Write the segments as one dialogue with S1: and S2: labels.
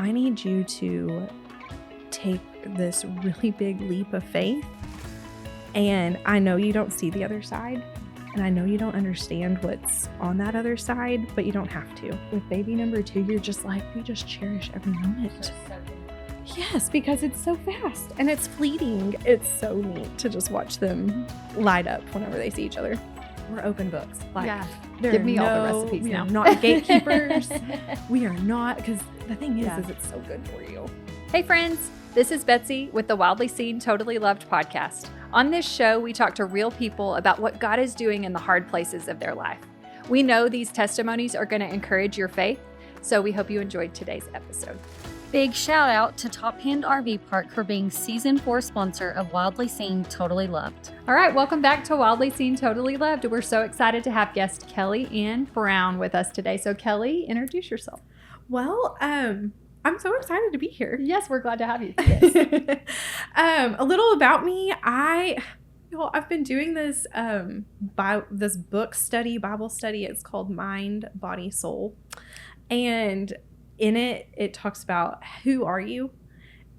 S1: I need you to take this really big leap of faith. And I know you don't see the other side. And I know you don't understand what's on that other side, but you don't have to. With baby number 2, you're just like, we just cherish every moment. Yes, because it's so fast and it's fleeting. It's so neat to just watch them light up whenever they see each other. We're open books. Like,
S2: give me all the recipes now.
S1: We are not gatekeepers. We are not, because the thing is it's so good for you.
S2: Hey friends, this is Betsy with the Wildly Seen, Totally Loved podcast. On this show, we talk to real people about what God is doing in the hard places of their life. We know these testimonies are going to encourage your faith, so we hope you enjoyed today's episode.
S3: Big shout out to Top Hand RV Park for being season 4 sponsor of Wildly Seen, Totally Loved.
S2: All right, welcome back to Wildly Seen, Totally Loved. We're so excited to have guest Kelly Ann Brown with us today. So Kelly, introduce yourself.
S1: Well, I'm so excited to be here.
S2: Yes, we're glad to have you. Yes.
S1: A little about me. I've been doing this this book study, Bible study. It's called Mind, Body, Soul. And in it, it talks about who are you?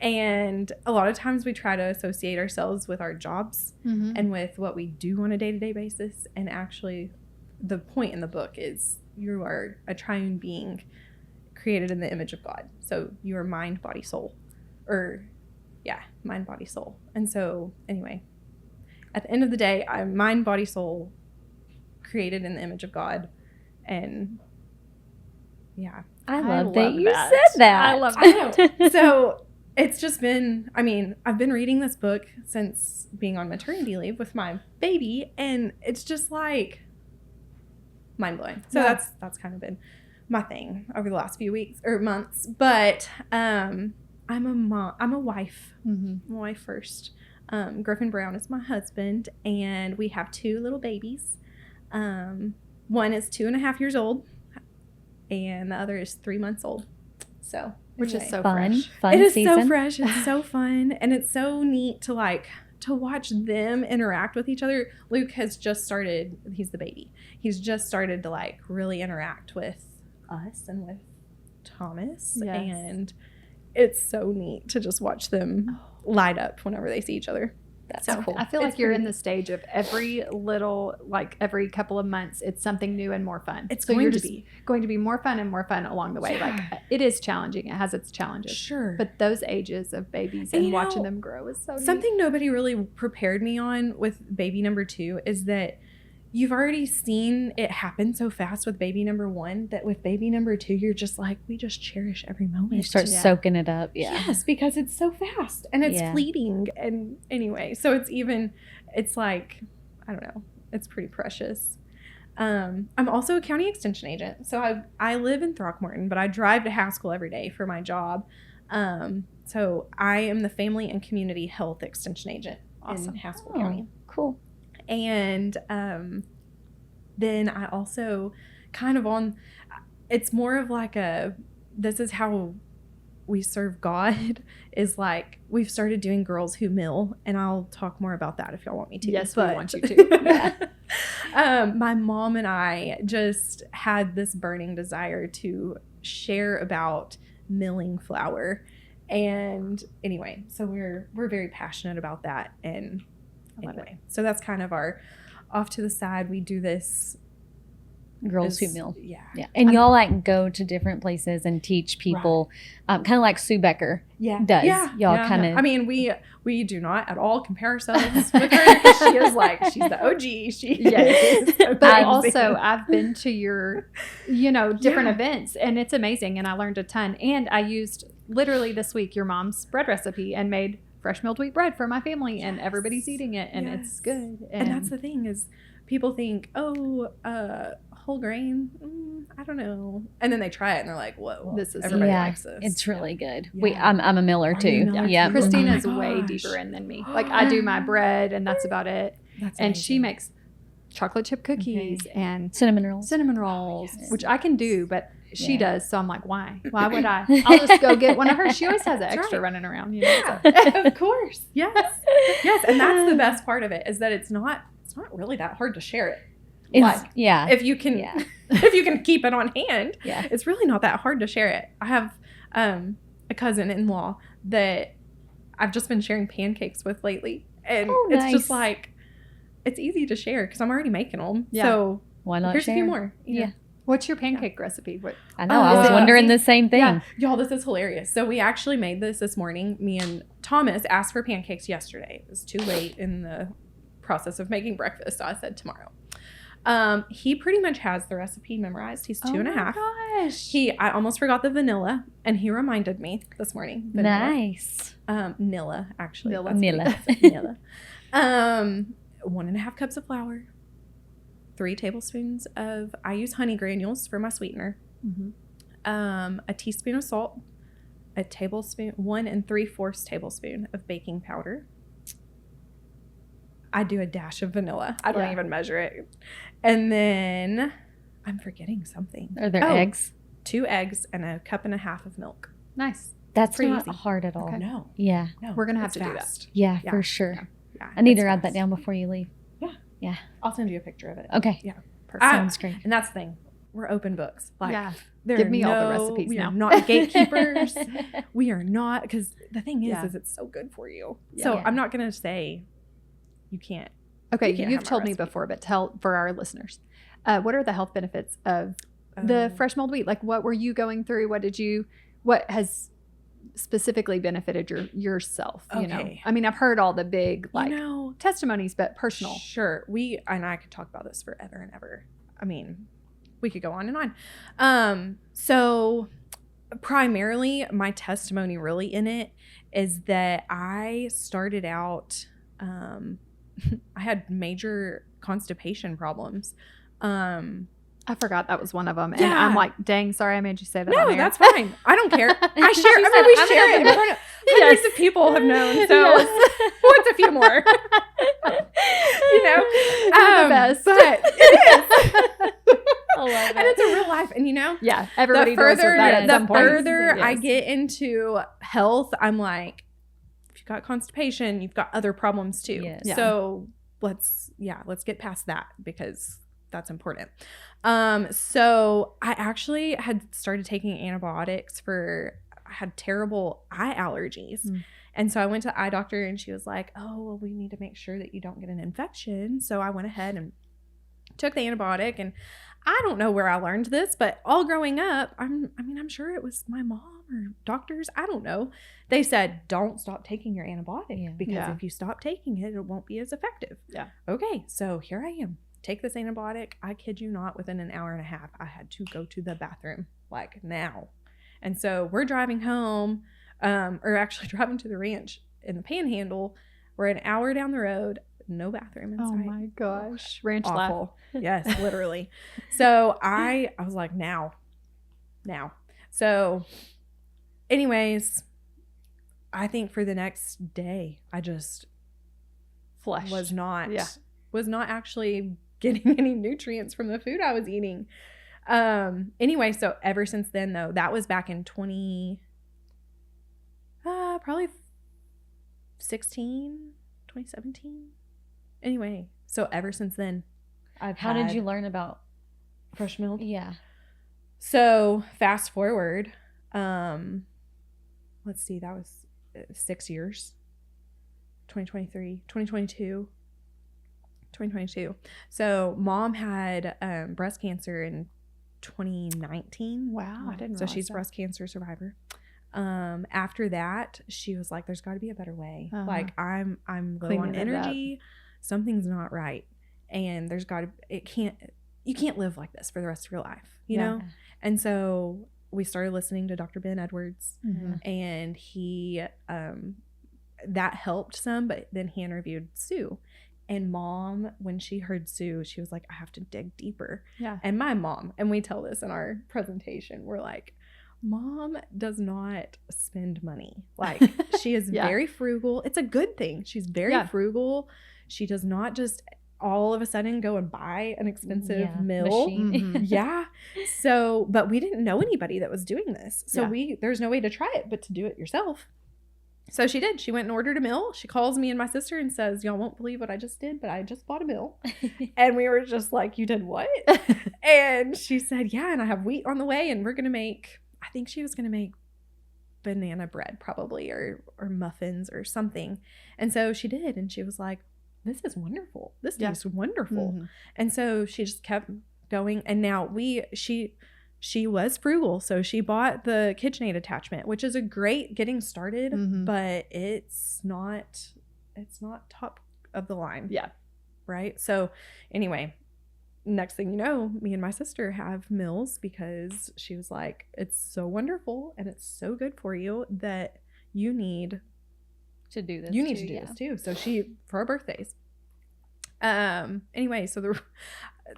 S1: And a lot of times we try to associate ourselves with our jobs and with what we do on a day-to-day basis. And actually, the point in the book is you are a triune being created in the image of God. So you are mind, body, soul. Mind, body, soul. And so anyway, at the end of the day, I'm mind, body, soul, created in the image of God. And yeah.
S3: I love that you said that.
S2: I love that.
S1: So it's just been, I've been reading this book since being on maternity leave with my baby, and it's just like mind-blowing. So that's kind of been my thing over the last few weeks or months. But I'm a mom. I'm a wife. I'm a wife first. Griffin Brown is my husband, and we have 2 little babies. One is 2.5 years old, and the other is 3 months old. So,
S2: which is so
S3: fun
S1: it is
S3: season.
S1: So fresh. It's so fun, and it's so neat to watch them interact with each other. Luke has just started. He's the baby. He's just started to really interact with us and with Thomas, and it's so neat to just watch them light up whenever they see each other. That's so cool.
S2: I feel like you're in the stage of every couple of months, it's something new and more fun.
S1: It's going to be
S2: more fun and more fun along the way.
S1: Yeah.
S2: It is challenging. It has its challenges.
S1: Sure.
S2: But those ages of babies and watching them grow is so neat.
S1: Something nobody really prepared me on with baby number 2 is that you've already seen it happen so fast with baby number 1 that with baby number 2, you're just like, we just cherish every moment.
S3: You start soaking it up. Yeah.
S1: Yes, because it's so fast and it's fleeting. And anyway, so it's like, I don't know, it's pretty precious. I'm also a county extension agent. So I live in Throckmorton, but I drive to Haskell every day for my job. So I am the family and community health extension agent in Haskell County.
S3: Cool.
S1: And then I also it's more of like this is how we serve God, is like we've started doing Girls Who Mill, and I'll talk more about that if y'all want me to.
S2: Yes, we want you to.
S1: My mom and I just had this burning desire to share about milling flour. And anyway, so we're very passionate about that. And anyway, so that's kind of our off to the side. We do this
S3: Girls Who Mill.
S1: Yeah.
S3: And y'all go to different places and teach people, kind of like Sue Becker does.
S1: Yeah.
S3: Y'all kind of.
S1: We do not at all compare ourselves with her. She is she's the OG. Yes.
S2: But also I've been to your, different events, and it's amazing. And I learned a ton. And I used literally this week your mom's bread recipe and made fresh milled wheat bread for my family, and everybody's eating it, and it's good.
S1: And that's the thing is people think, whole grain, I don't know. And then they try it and they're like, whoa, everybody likes this.
S3: It's really good. Yeah. I'm a miller too. Yeah.
S2: Christina's way deeper in than me. I do my bread and that's about it. And she makes chocolate chip cookies and cinnamon rolls, which I can do, but she does. So I'm like, why would I? I'll just go get one of hers. She always has an extra running around,
S1: Of course. Yes. And that's the best part of it, is that it's not really that hard to share it. If you can keep it on hand, it's really not that hard to share it. I have a cousin-in-law that I've just been sharing pancakes with lately. And
S4: nice.
S1: It's just like, it's easy to share because I'm already making them.
S2: Yeah.
S1: So
S4: why not
S1: here's
S4: share?
S1: a few more.
S4: Yeah.
S2: What's your pancake recipe? What?
S4: I know. I was wondering the same thing.
S1: Yeah. Y'all, this is hilarious. So we actually made this morning. Me and Thomas asked for pancakes yesterday. It was too late in the process of making breakfast. So I said tomorrow. He pretty much has the recipe memorized. He's 2.5.
S2: Gosh.
S1: I almost forgot the vanilla, and he reminded me this morning. Vanilla.
S4: Nice.
S1: Nilla, actually.
S4: Nilla.
S1: Nilla. 1.5 cups of flour. 3 tablespoons of, I use honey granules for my sweetener.
S2: Mm-hmm.
S1: A teaspoon of salt, a tablespoon, 1 3/4 tablespoon of baking powder. I do a dash of vanilla. I don't even measure it. And then I'm forgetting something.
S4: Are there eggs?
S1: 2 eggs and a 1.5 cups of milk.
S2: Nice.
S4: That's
S1: pretty
S4: not
S1: easy.
S4: hard at all.
S2: Okay.
S1: No.
S4: Yeah.
S2: We're going to have
S1: it's
S2: to
S1: fast.
S2: do that.
S4: Yeah,
S1: Yeah.
S4: for sure.
S1: Yeah,
S4: I need
S1: it's
S4: to write that
S1: fast.
S4: down before you leave.
S1: Yeah. I'll send you a picture of it.
S4: Okay.
S1: Yeah.
S4: Perfect. Sounds great.
S1: And that's the thing. We're open books. Like,
S2: Yeah.
S1: there
S2: Give
S1: are
S2: me all the recipes
S1: we
S2: now.
S1: are not gatekeepers. We are not, because the thing
S2: Yeah.
S1: is it's so good for you.
S2: Yeah.
S1: So I'm not going to say you can't.
S2: Okay,
S1: You can't
S2: you've
S1: have my
S2: told me
S1: recipe.
S2: before, but tell for our listeners. What are the health benefits of the fresh mulled wheat? Like, what were you going through? What has specifically benefited yourself? You know,
S1: Okay.
S2: I mean, I've heard all the big
S1: you
S2: testimonies, but personal.
S1: Sure. And I could talk about this forever and ever. I mean, we could go on and on. So primarily my testimony really in it is that I started out, I had major constipation problems.
S2: I forgot that was one of them. And
S1: Yeah.
S2: I'm like, dang, sorry I made you say that.
S1: No,
S2: on air.
S1: that's fine. I don't care. I share.
S4: She
S1: I mean,
S4: said,
S1: we
S4: "I'm
S1: share it.
S4: gonna
S1: In front of hundreds of people have known. So what's a few more? You know,
S2: You're the best.
S1: But it is.
S4: I love it.
S1: And it's a real life. And you know,
S2: Yeah, everybody
S1: the
S2: deals with
S1: further
S2: that at some
S1: the
S2: point.
S1: further I
S2: Yes.
S1: get into health, I'm like, if you've got constipation, you've got other problems too.
S4: Yes.
S2: Yeah.
S1: So let's get past that because that's important. So I actually had started taking antibiotics I had terrible eye allergies. And so I went to the eye doctor and she was like, oh, well, we need to make sure that you don't get an infection. So I went ahead and took the antibiotic, and I don't know where I learned this, but all growing up, I'm sure it was my mom or doctors. I don't know. They said, don't stop taking your antibiotic because if you stop taking it, it won't be as effective.
S2: Yeah.
S1: Okay. So here I am. Take this antibiotic. I kid you not, within an hour and a half, I had to go to the bathroom like now. And so we're driving home, or actually driving to the ranch in the Panhandle. We're an hour down the road. No bathroom inside.
S2: Oh my gosh. Ranch life.
S1: Awful. Yes, literally. So I was like, now. So anyways, I think for the next day, I just
S2: Flesh.
S1: was not actually getting any nutrients from the food I was eating. Anyway, so ever since then though, that was back in probably 2017. Anyway, so ever since then,
S4: How did you learn about
S1: fresh milk?
S4: Yeah.
S1: So fast forward, let's see, that was 6 years, 2023, 2022. So mom had breast cancer in 2019.
S2: Wow, I didn't
S1: So
S2: realize
S1: she's a
S2: that.
S1: breast cancer survivor. After that, she was like, there's got to be a better way.
S2: Uh-huh.
S1: Like I'm low
S2: Cleaning
S1: on
S2: it up.
S1: energy. Something's not right. And you can't live like this for the rest of your life, you know? And so we started listening to Dr. Ben Edwards, and he, that helped some, but then he interviewed Sue. And mom, when she heard Sue, she was like, I have to dig deeper.
S2: Yeah.
S1: And my mom, and we tell this in our presentation, we're like, mom does not spend money. Like, she is very frugal. It's a good thing. She's very frugal. She does not just all of a sudden go and buy an expensive mill. Yeah. So, but we didn't know anybody that was doing this. So there's no way to try it but to do it yourself. So she did. She went and ordered a mill. She calls me and my sister and says, y'all won't believe what I just did, but I just bought a mill. And we were just like, you did what? And she said, yeah, and I have wheat on the way, and we're going to make, I think she was going to make banana bread probably, or muffins or something. And so she did, and she was like, this is wonderful. This tastes wonderful. Mm-hmm. And so she just kept going. And now she was frugal. So she bought the KitchenAid attachment, which is a great getting started, but it's not top of the line.
S2: Yeah.
S1: Right. So anyway, next thing you know, me and my sister have meals because she was like, it's so wonderful and it's so good for you that you need
S3: to do this.
S1: You need to do this too. So she, for our birthdays. Anyway, so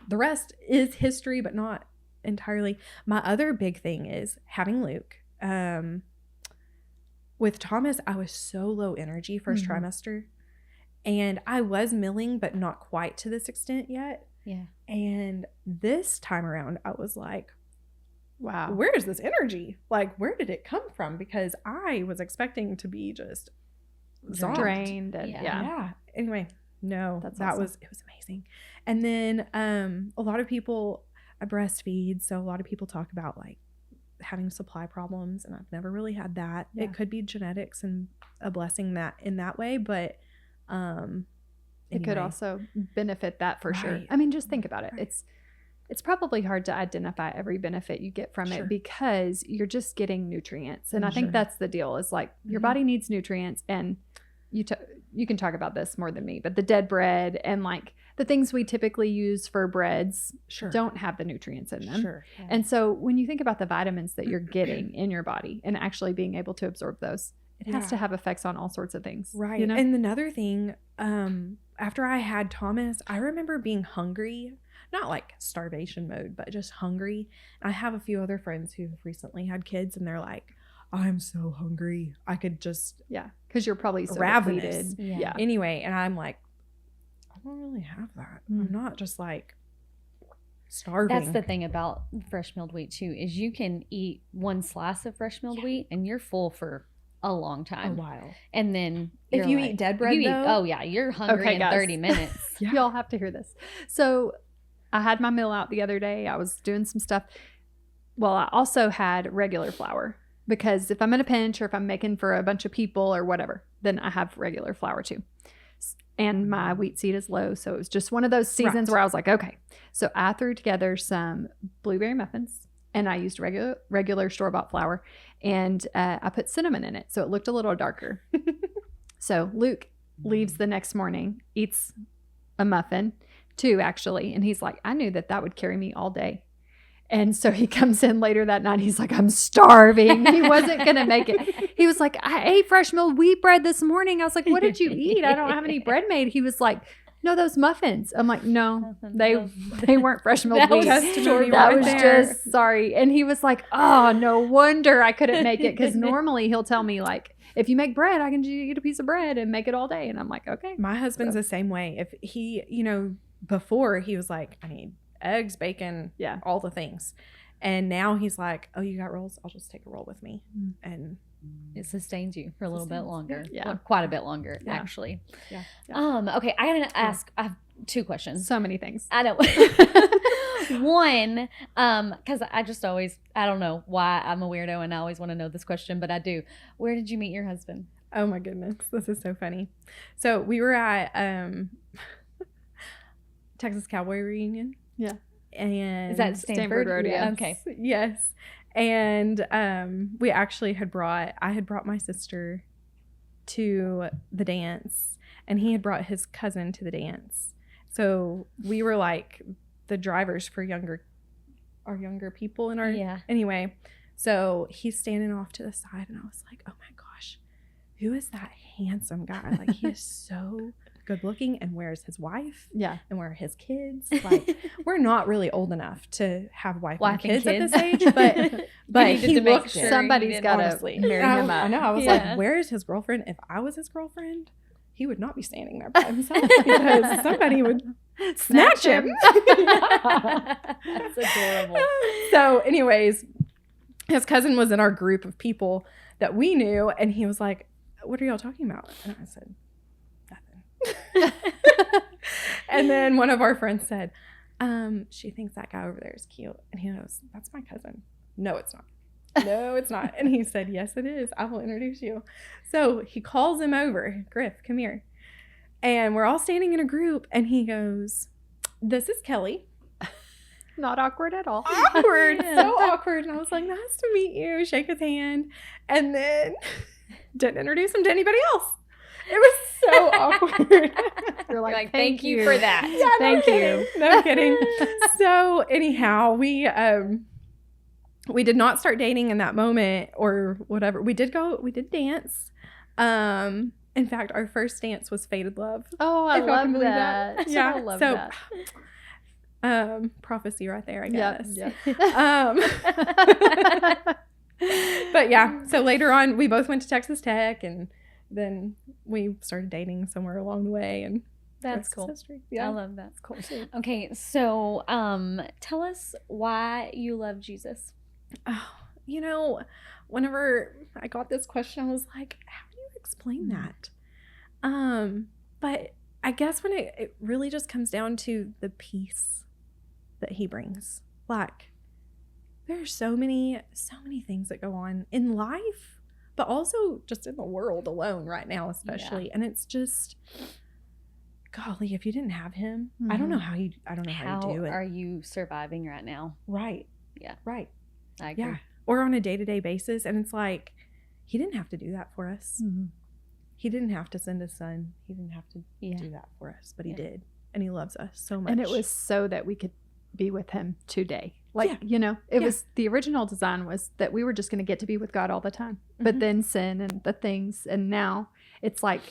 S1: the rest is history, but not entirely. My other big thing is having Luke. With Thomas, I was so low energy first trimester, and I was milling, but not quite to this extent yet.
S3: Yeah.
S1: And this time around, I was like,
S2: wow,
S1: where is this energy? Like, where did it come from? Because I was expecting to be just
S2: drained. And,
S1: yeah. Anyway, no,
S2: it
S1: was amazing. And then a lot of people, I breastfeed, so a lot of people talk about like having supply problems, and I've never really had that. Yeah. It could be genetics and a blessing that in that way, but
S2: it could also benefit that for sure. I mean, just think about it. It's probably hard to identify every benefit you get from it because you're just getting nutrients. And I think that's the deal, is like your body needs nutrients, and you can talk about this more than me, but the dead bread and like the things we typically use for breads don't have the nutrients in them.
S1: Yeah.
S2: And so when you think about the vitamins that you're getting in your body and actually being able to absorb those, it has to have effects on all sorts of things.
S1: Right.
S2: You know?
S1: And another thing, after I had Thomas, I remember being hungry, not like starvation mode, but just hungry. I have a few other friends who have recently had kids, and they're like, I'm so hungry. I could just
S2: because you're probably so
S1: ravenous.
S2: Depleted.
S1: Yeah. Anyway, and I'm like, I don't really have that. I'm not just like starving.
S3: That's the thing about fresh milled wheat too, is you can eat one slice of fresh milled wheat and you're full for a long time.
S1: A while.
S3: And then
S1: if you eat dead bread,
S3: you're hungry in 30 minutes.
S2: Y'all have to hear this. So I had my meal out the other day. I was doing some stuff. Well, I also had regular flour, because if I'm in a pinch or if I'm making for a bunch of people or whatever, then I have regular flour too. And my wheat seed is low. So it was just one of those seasons where I was like, okay. So I threw together some blueberry muffins, and I used regular store-bought flour, and I put cinnamon in it. So it looked a little darker. So Luke leaves the next morning, eats a muffin, 2 actually. And he's like, I knew that would carry me all day. And so he comes in later that night. He's like, I'm starving. He wasn't going to make it. He was like, I ate fresh milled wheat bread this morning. I was like, what did you eat? I don't have any bread made. He was like, no, those muffins. I'm like, no, they weren't fresh milled wheat. That was just, sorry. And he was like, oh, no wonder I couldn't make it. Because normally he'll tell me like, if you make bread, I can eat a piece of bread and make it all day. And I'm like, okay.
S1: My husband's the same way. If he, before he was like, I need eggs, bacon, all the things. And now he's like, oh, you got rolls? I'll just take a roll with me. And
S3: it sustains you for a little bit longer.
S2: Yeah.
S3: Well, quite a bit longer, actually.
S2: Yeah.
S3: Okay, I gotta ask, I have 2 questions.
S2: So many things.
S3: I know. One, because I just always, I don't know why I'm a weirdo and I always want to know this question, but I do. Where did you meet your husband?
S1: Oh my goodness, this is so funny. So we were at Texas Cowboy Reunion.
S2: Yeah.
S1: And
S3: is that Stanford
S2: Rodeo?
S1: Yes.
S3: Okay.
S1: Yes. And we actually I had brought my sister to the dance, and he had brought his cousin to the dance. So we were like the drivers for our younger people in our anyway. So he's standing off to the side, and I was like, oh my gosh, who is that handsome guy? Like, he is so good looking, and where's his wife?
S2: Yeah.
S1: And where are his kids? Like, we're not really old enough to have wife and kids at this age, but he looks
S2: somebody's got to marry him up.
S1: I know. I was like, where is his girlfriend? If I was his girlfriend, he would not be standing there by himself because somebody would snatch him.
S3: That's adorable.
S1: So anyways, his cousin was in our group of people that we knew, and he was like, what are y'all talking about? And I said, and then one of our friends said, she thinks that guy over there is cute. And he goes, that's my cousin. No, it's not. No, it's not. And he said, yes, it is. I will introduce you. So he calls him over. Griff, come here. And we're all standing in a group, and he goes, this is Kelly.
S2: Not awkward at all.
S1: Awkward. So awkward. And I was like, nice to meet you. Shake his hand. And then didn't introduce him to anybody else. It was so awkward.
S2: You're like,
S3: thank you for that.
S1: Yeah,
S2: Thank you.
S1: No kidding. So anyhow, we did not start dating in that moment or whatever. We did dance. In fact, our first dance was Faded Love.
S2: Oh, I love
S1: believe
S2: that.
S1: Yeah.
S2: I love
S1: so,
S2: that.
S1: Prophecy right there, I guess.
S2: Yep.
S1: But yeah, so later on, we both went to Texas Tech, and then we started dating somewhere along the way, and
S3: That's cool.
S1: History. Yeah,
S3: I love that. That's cool. Okay, so tell us why you love Jesus.
S1: Oh, whenever I got this question, I was like, how do you explain that? But I guess when it really just comes down to the peace that he brings. Like, there are so many things that go on in life, but also just in the world alone right now, especially. And it's just, golly, if you didn't have him, I don't know how you do it.
S3: How are you surviving right now?
S1: Right.
S3: Yeah.
S1: Right.
S3: I agree.
S1: Yeah. Or on a day-to-day basis. And it's like, he didn't have to do that for us.
S2: Mm-hmm.
S1: He didn't have to send his son. He didn't have to do that for us, but he did. And he loves us so much.
S2: And it was so that we could be with him today. Like, it was, the original design was that we were just going to get to be with God all the time. But then sin and the things. And now it's like,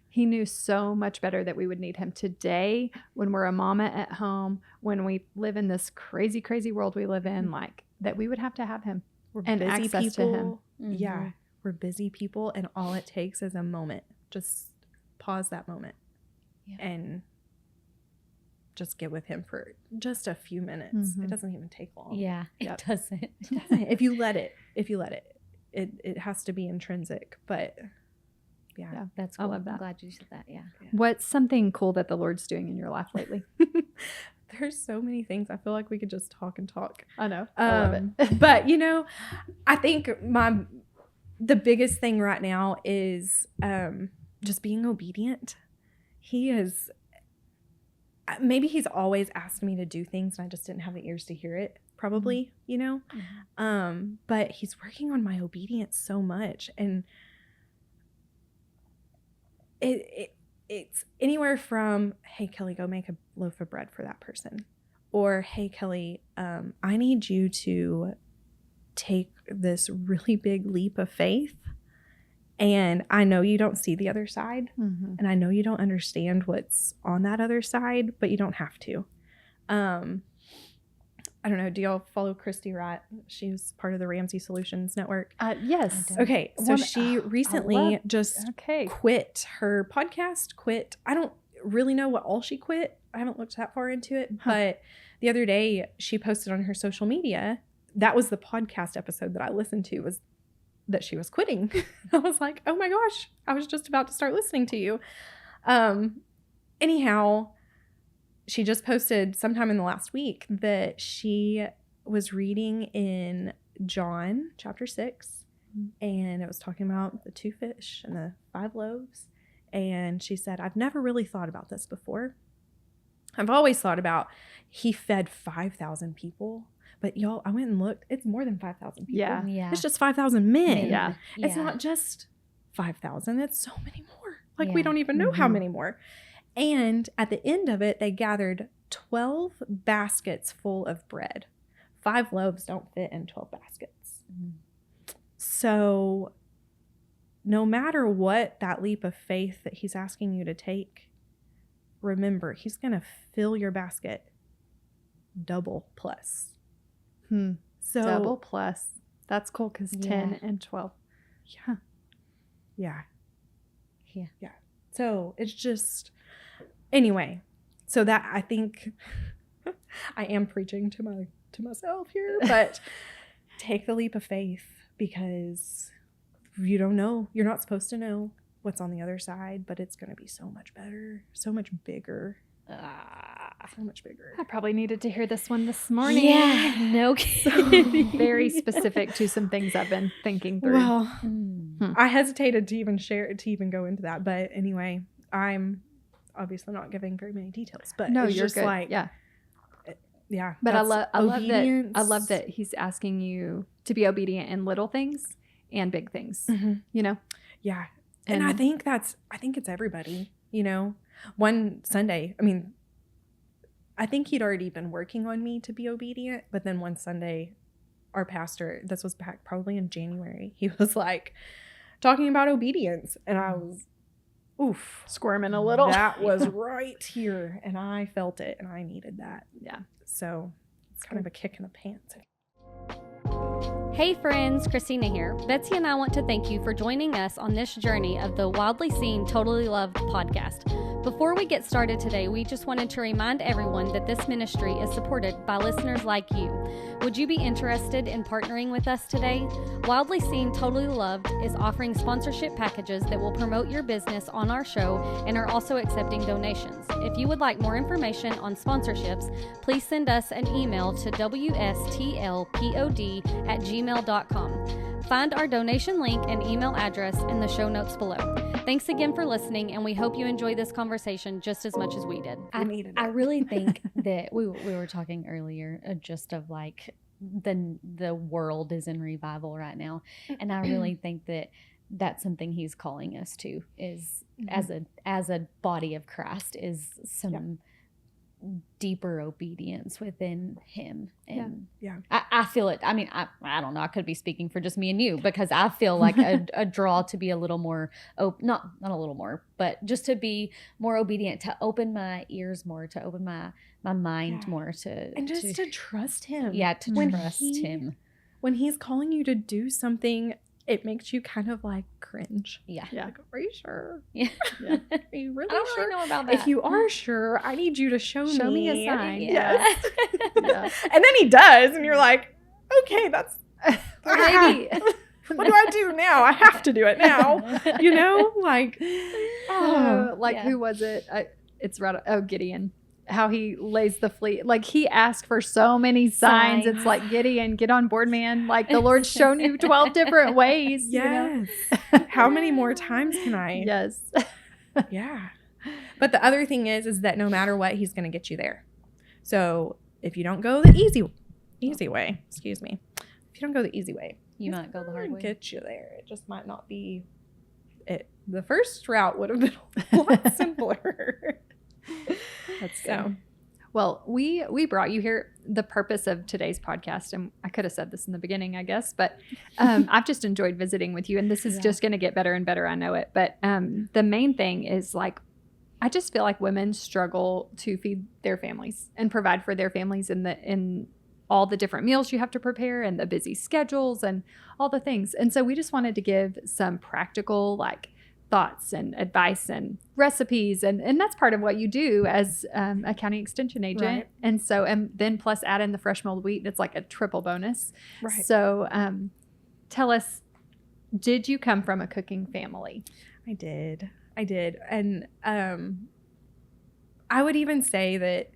S2: he knew so much better that we would need him today when we're a mama at home, when we live in this crazy, crazy world we live in, like that we would have to have him and access to him.
S1: Mm-hmm. Yeah. We're busy people, and all it takes is a moment. Just pause that moment and just get with him for just a few minutes.
S2: Mm-hmm.
S1: It doesn't even take long.
S3: Yeah, it doesn't.
S1: If you let it, it has to be intrinsic. But yeah.
S3: That's cool.
S2: I love that.
S3: I'm glad you said that. Yeah.
S2: What's something cool that the Lord's doing in your life lately?
S1: There's so many things. I feel like we could just talk and talk.
S2: I know. I love it.
S1: But I think the biggest thing right now is just being obedient. Maybe he's always asked me to do things and I just didn't have the ears to hear it, probably, but he's working on my obedience so much. And it's anywhere from, hey, Kelly, go make a loaf of bread for that person. Or, hey, Kelly, I need you to take this really big leap of faith. And I know you don't see the other side. Mm-hmm. And I know you don't understand what's on that other side, but you don't have to. I don't know. Do y'all follow Christy Wright? She's part of the Ramsey Solutions Network.
S2: Yes.
S1: Okay. So she recently quit her podcast, I don't really know what all she quit. I haven't looked that far into it. But the other day she posted on her social media, that was the podcast episode that I listened to, was that she was quitting. I was like, oh my gosh, I was just about to start listening to you. Anyhow, she just posted sometime in the last week that she was reading in John chapter 6, and it was talking about the 2 fish and the 5 loaves. And she said, I've never really thought about this before. I've always thought about he fed 5,000 people. But y'all, I went and looked. It's more than 5,000 people.
S3: Yeah.
S1: It's just 5,000 men.
S2: Yeah.
S1: It's not just 5,000. It's so many more. Like, we don't even know how many more. And at the end of it, they gathered 12 baskets full of bread. 5 loaves don't fit in 12 baskets. So no matter what that leap of faith that he's asking you to take, remember, he's going to fill your basket double plus. So
S2: double plus. That's cool because 10 and 12.
S1: Yeah. So it's just, anyway. So that, I think I am preaching to myself here, but take the leap of faith, because you don't know. You're not supposed to know what's on the other side, but it's going to be so much better, so much bigger. So much bigger.
S2: I probably needed to hear this one this morning.
S3: Yeah, no kidding.
S2: Very specific to some things I've been thinking through.
S1: Well, I hesitated to even go into that, but anyway, I'm obviously not giving very many details. But
S2: no,
S1: it's
S2: you're
S1: just
S2: good.
S1: like,
S2: yeah. But I love that he's asking you to be obedient in little things and big things. You know.
S1: Yeah, and I think it's everybody. You know, one Sunday, I think he'd already been working on me to be obedient, but then one Sunday, our pastor, this was back probably in January, he was like talking about obedience, and I was,
S2: squirming a little.
S1: That was right here, and I felt it, and I needed that.
S2: Yeah.
S1: So it's kind of a kick in the pants.
S3: Hey friends, Christina here. Betsy and I want to thank you for joining us on this journey of the Wildly Seen, Totally Loved podcast. Before we get started today, we just wanted to remind everyone that this ministry is supported by listeners like you. Would you be interested in partnering with us today? Wildly Seen, Totally Loved is offering sponsorship packages that will promote your business on our show and are also accepting donations. If you would like more information on sponsorships, please send us an email to wstlpod@gmail.com. Find our donation link and email address in the show notes below. Thanks again for listening, and we hope you enjoy this conversation just as much as we did.
S4: I really think that we were talking earlier just of like the world is in revival right now, and I really think that that's something he's calling us to is as a body of Christ is some deeper obedience within him. And I feel it. I mean, I don't know. I could be speaking for just me and you, because I feel like a draw to be a little more, not a little more, but just to be more obedient, to open my ears more, to open my mind more, to
S1: trust him.
S4: Yeah, to trust him.
S1: When he's calling you to do something, it makes you kind of like cringe.
S4: Yeah.
S1: Like, are you sure?
S4: Yeah.
S1: Are you really
S4: I don't
S1: sure?
S4: really know about that.
S1: If you are sure, I need you to show
S2: me a sign.
S1: Yes. And then he does, and you're like, okay, that's
S2: maybe.
S1: What do I do now? I have to do it now. You know, like,
S2: who was it? It's right. Gideon. How he lays the fleet. Like, he asked for so many signs. It's like, Gideon, get on board, man. Like, the Lord's shown you 12 different ways.
S1: Yes.
S2: You know?
S1: How many more times can I?
S2: Yes.
S1: Yeah. But the other thing is that no matter what, he's going to get you there. So if you don't go the easy way, if you don't go the easy way,
S4: you might go the hard way.
S1: Get you there. It just might not be it. The first route would have been a lot simpler.
S2: That's good. So, well, we brought you here. The purpose of today's podcast, and I could have said this in the beginning, I guess, but I've just enjoyed visiting with you, and this is just going to get better and better. I know it. But the main thing is, like, I just feel like women struggle to feed their families and provide for their families in all the different meals you have to prepare and the busy schedules and all the things. And so we just wanted to give some practical, like, thoughts and advice and recipes, and that's part of what you do as a county extension agent, right. And so, and then plus add in the fresh mulled wheat, it's like a triple bonus, right? So tell us, did you come from a cooking family?
S1: I did, and I would even say that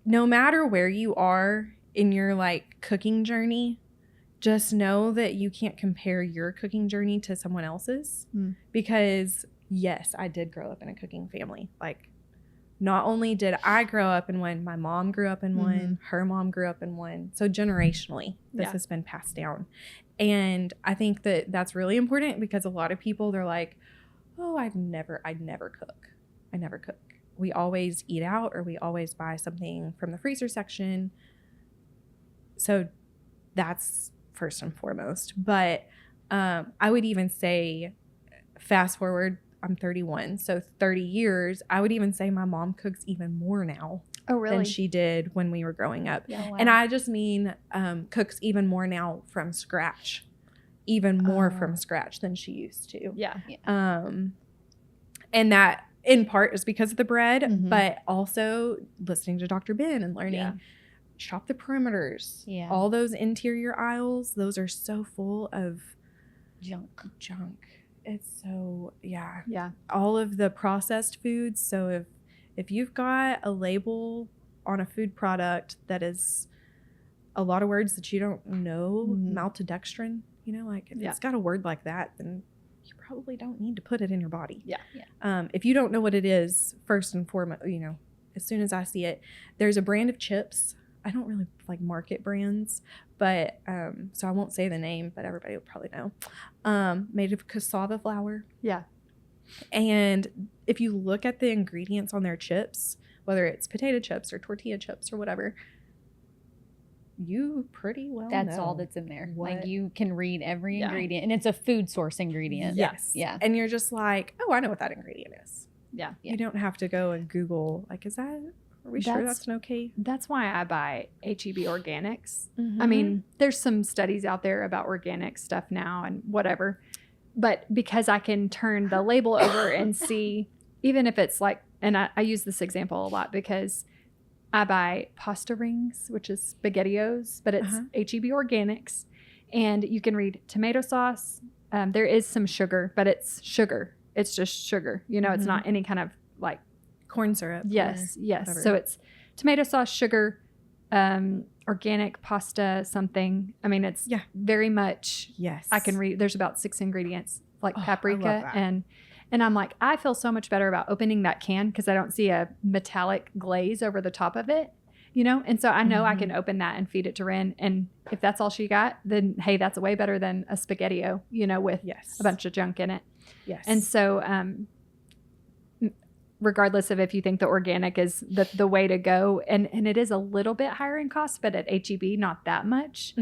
S1: no matter where you are in your like cooking journey, just know that you can't compare your cooking journey to someone else's, because yes, I did grow up in a cooking family. Like, not only did I grow up in one, my mom grew up in one, her mom grew up in one. So generationally, this has been passed down. And I think that that's really important, because a lot of people, they're like, oh, I'd never cook. I never cook. We always eat out, or we always buy something from the freezer section. So that's first and foremost. But I would even say, fast forward, I'm 31, so 30 years, I would even say my mom cooks even more now than she did when we were growing up. Yeah, wow. And I just mean cooks even more now from scratch, even more from scratch than she used to.
S2: Yeah.
S1: And that in part is because of the bread, but also listening to Dr. Ben and learning shop the perimeters. Yeah. All those interior aisles, those are so full of junk. It's so, yeah. All of the processed foods. So if if you've got a label on a food product that is a lot of words that you don't know, maltodextrin, you know, like if it's got a word like that, then you probably don't need to put it in your body. If you don't know what it is, first and foremost, you know, as soon as I see it, there's a brand of chips. I don't really like market brands, but so I won't say the name, but everybody will probably know. Made of cassava flour.
S2: Yeah.
S1: And if you look at the ingredients on their chips, whether it's potato chips or tortilla chips or whatever, you pretty well
S4: that's
S1: know
S4: all that's in there. Like you can read every ingredient, and it's a food source ingredient.
S1: Yes.
S4: Yeah.
S1: And you're just like, oh, I know what that ingredient is.
S2: Yeah.
S1: You don't have to go and Google, like, are we sure that's an okay?
S2: That's why I buy H-E-B Organics. I mean, there's some studies out there about organic stuff now and whatever. But because I can turn the label over and see, even if it's like, and I use this example a lot because I buy pasta rings, which is SpaghettiOs, but it's H-E-B Organics. And you can read tomato sauce. There is some sugar, but it's sugar. It's just sugar. You know, it's not any kind of like
S1: corn syrup.
S2: Yes. Whatever. So it's tomato sauce, sugar, organic pasta, something. I mean, it's very much.
S1: Yes.
S2: I can read. There's about 6 ingredients, like paprika and I'm like, I feel so much better about opening that can because I don't see a metallic glaze over the top of it, you know? And so I know I can open that and feed it to Ren. And if that's all she got, then hey, that's way better than a SpaghettiO, you know, with a bunch of junk in it.
S1: Yes.
S2: And so, regardless of if you think the organic is the way to go, and it is a little bit higher in cost, but at H-E-B, not that much.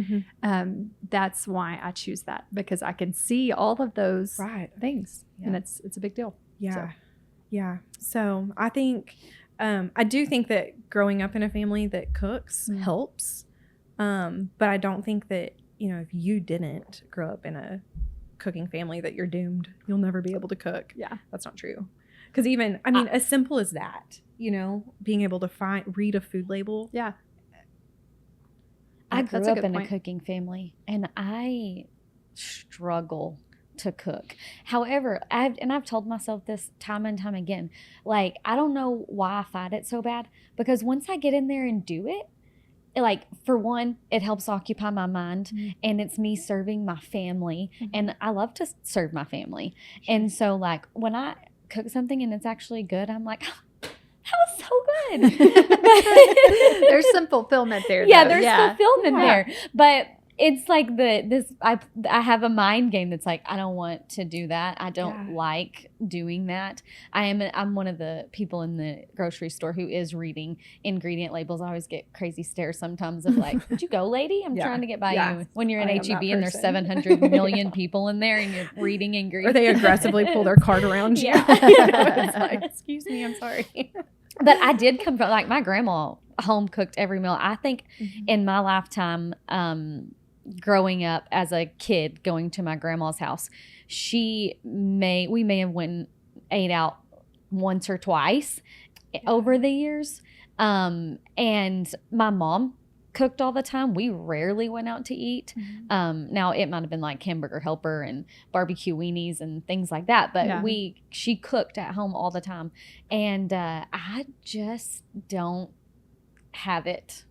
S2: That's why I choose that, because I can see all of those things, and it's a big deal.
S1: So I think, I do think that growing up in a family that cooks helps, but I don't think that, you know, if you didn't grow up in a cooking family that you're doomed, you'll never be able to cook. That's not true. Because even, I mean, as simple as that, you know, being able to read a food label.
S4: I grew up in a cooking family, and I struggle to cook. However, I've told myself this time and time again, like, I don't know why I fight it so bad, because once I get in there and do it, like, for one, it helps occupy my mind, and it's me serving my family, and I love to serve my family. And so, like, when I cook something and it's actually good, I'm like, oh, that was so good.
S2: There's some fulfillment there.
S4: Yeah, there's fulfillment there. But it's like I have a mind game that's like, I don't want to do that. I don't like doing that. I'm one of the people in the grocery store who is reading ingredient labels. I always get crazy stares sometimes of like, would you go, lady? I'm trying to get by you. When you're in H-E-B and there's 700 million people in there and you're reading ingredients.
S1: Or they aggressively pull their cart around you. You know, it's like, excuse me, I'm sorry.
S4: But I did come from, like, my grandma home cooked every meal. I think in my lifetime, growing up as a kid, going to my grandma's house, we may have ate out once or twice over the years. And my mom cooked all the time. We rarely went out to eat. Now it might have been like Hamburger Helper and barbecue weenies and things like that, but she cooked at home all the time. And I just don't have it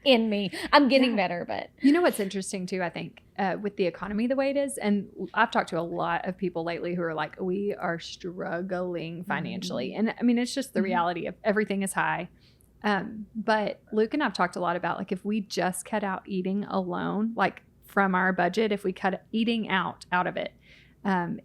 S4: in me. I'm getting better, but
S2: you know what's interesting too, I think, with the economy the way it is, and I've talked to a lot of people lately who are like, we are struggling financially. And I mean, it's just the reality of everything is high. But Luke and I've talked a lot about, like, if we just cut out eating alone, like from our budget, if we cut eating out of it,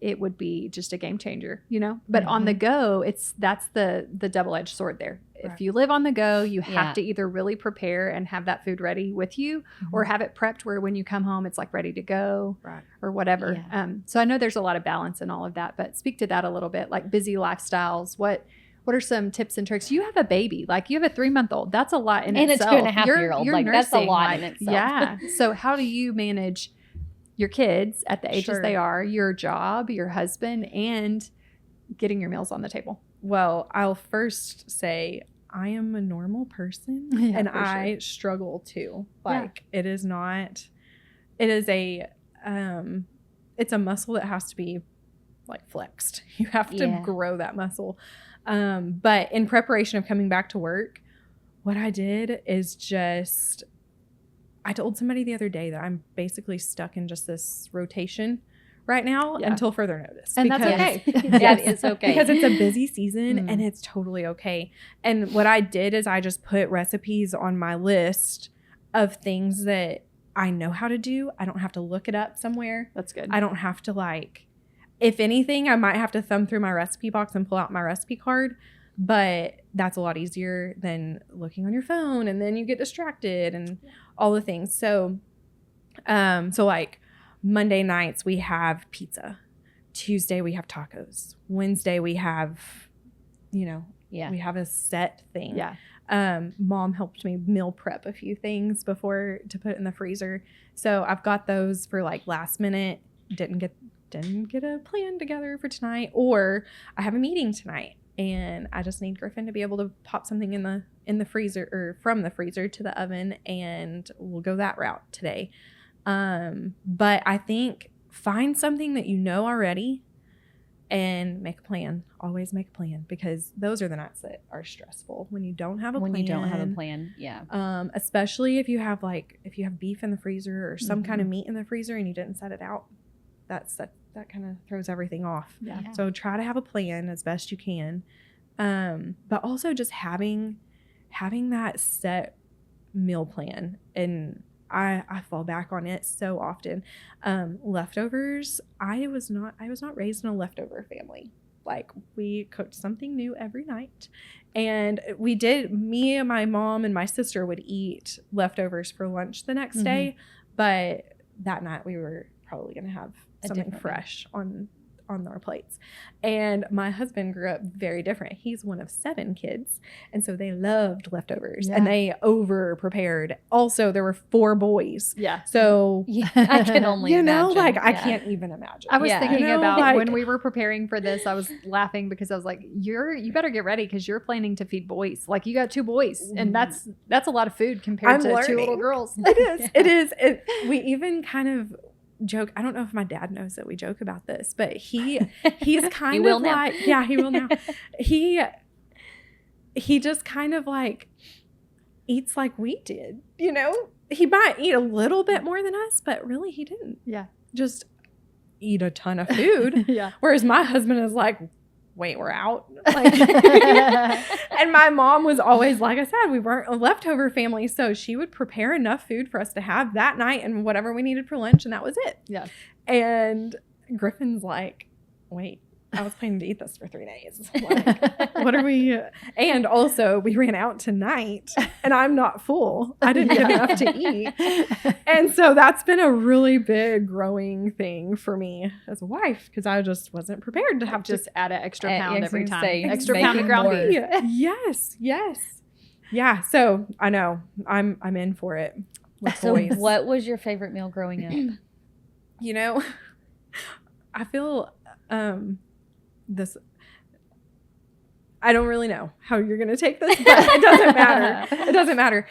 S2: it would be just a game changer, you know. But on the go, that's the double-edged sword there. If you live on the go, you have to either really prepare and have that food ready with you, or have it prepped where when you come home, it's like ready to go, or whatever. So I know there's a lot of balance in all of that, but speak to that a little bit, like busy lifestyles. What are some tips and tricks? You have a baby, like you have a 3-month-old. That's a lot in itself.
S4: And it's 2.5-year-old. Like, that's a lot in itself.
S2: Yeah. So how do you manage your kids at the ages they are, your job, your husband, and getting your meals on the table?
S1: Well, I'll first say I am a normal person, and I struggle too. Like, it is not, it is it's a muscle that has to be like flexed. You have to grow that muscle. But in preparation of coming back to work, what I did is just, I told somebody the other day that I'm basically stuck in just this rotation right now until further notice.
S2: And that's okay.
S4: It's okay.
S1: Because it's a busy season and it's totally okay. And what I did is I just put recipes on my list of things that I know how to do. I don't have to look it up somewhere.
S2: That's good.
S1: I don't have to like, if anything, I might have to thumb through my recipe box and pull out my recipe card. But that's a lot easier than looking on your phone, and then you get distracted and all the things. So like Monday nights we have pizza. Tuesday we have tacos. Wednesday we have, we have a set thing. Yeah. Mom helped me meal prep a few things before to put in the freezer. So I've got those for like last minute. Didn't get a plan together for tonight, or I have a meeting tonight. And I just need Griffin to be able to pop something in the freezer, or from the freezer to the oven, and we'll go that route today. But I think find something that you know already and make a plan. Always make a plan, because those are the nights that are stressful when you don't have a plan.
S4: When you don't have a plan, yeah.
S1: Especially if you have beef in the freezer or some kind of meat in the freezer and you didn't set it out. That kind of throws everything off. Yeah. So try to have a plan as best you can. But also just having that set meal plan. And I fall back on it so often. Leftovers. I was not raised in a leftover family. Like, we cooked something new every night. And me and my mom and my sister would eat leftovers for lunch the next day. But that night we were probably going to have something fresh on our plates. And my husband grew up very different. He's one of 7 kids, and so they loved leftovers and they over prepared. Also, there were 4 boys. Yeah. So
S4: I can only imagine.
S1: I can't even imagine.
S2: I was thinking about when we were preparing for this, I was laughing because I was like, you better get ready, because you're planning to feed boys. Like, you got 2 boys, and that's a lot of food compared to 2 little girls.
S1: It is. We even kind of joke. I don't know if my dad knows that we joke about this, but he's kind
S4: he
S1: of
S4: will
S1: like,
S4: now.
S1: He will now. He just kind of like eats like we did, He might eat a little bit more than us, but really he didn't. Yeah. Just eat a ton of food. Yeah. Whereas my husband is like, wait, we're out. And my mom was always, like I said, we weren't a leftover family. So she would prepare enough food for us to have that night and whatever we needed for lunch. And that was it. Yeah. And Griffin's like, wait, I was planning to eat this for 3 days. Like, what are we? And also, we ran out tonight and I'm not full. I didn't get enough to eat. And so that's been a really big growing thing for me as a wife, because I just wasn't prepared to have
S2: just add an extra pound every time.
S1: Extra pound of ground beef. Yes. Yeah. So I know I'm in for it.
S4: So what was your favorite meal growing up?
S1: I feel this, I don't really know how you're going to take this, but it doesn't matter.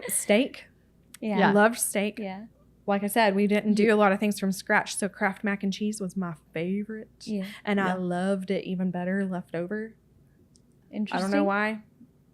S1: Steak. Yeah. I loved steak. Yeah. Like I said, we didn't do a lot of things from scratch. So Kraft mac and cheese was my favorite. Yeah. And I loved it even better left over. Interesting. I don't know why.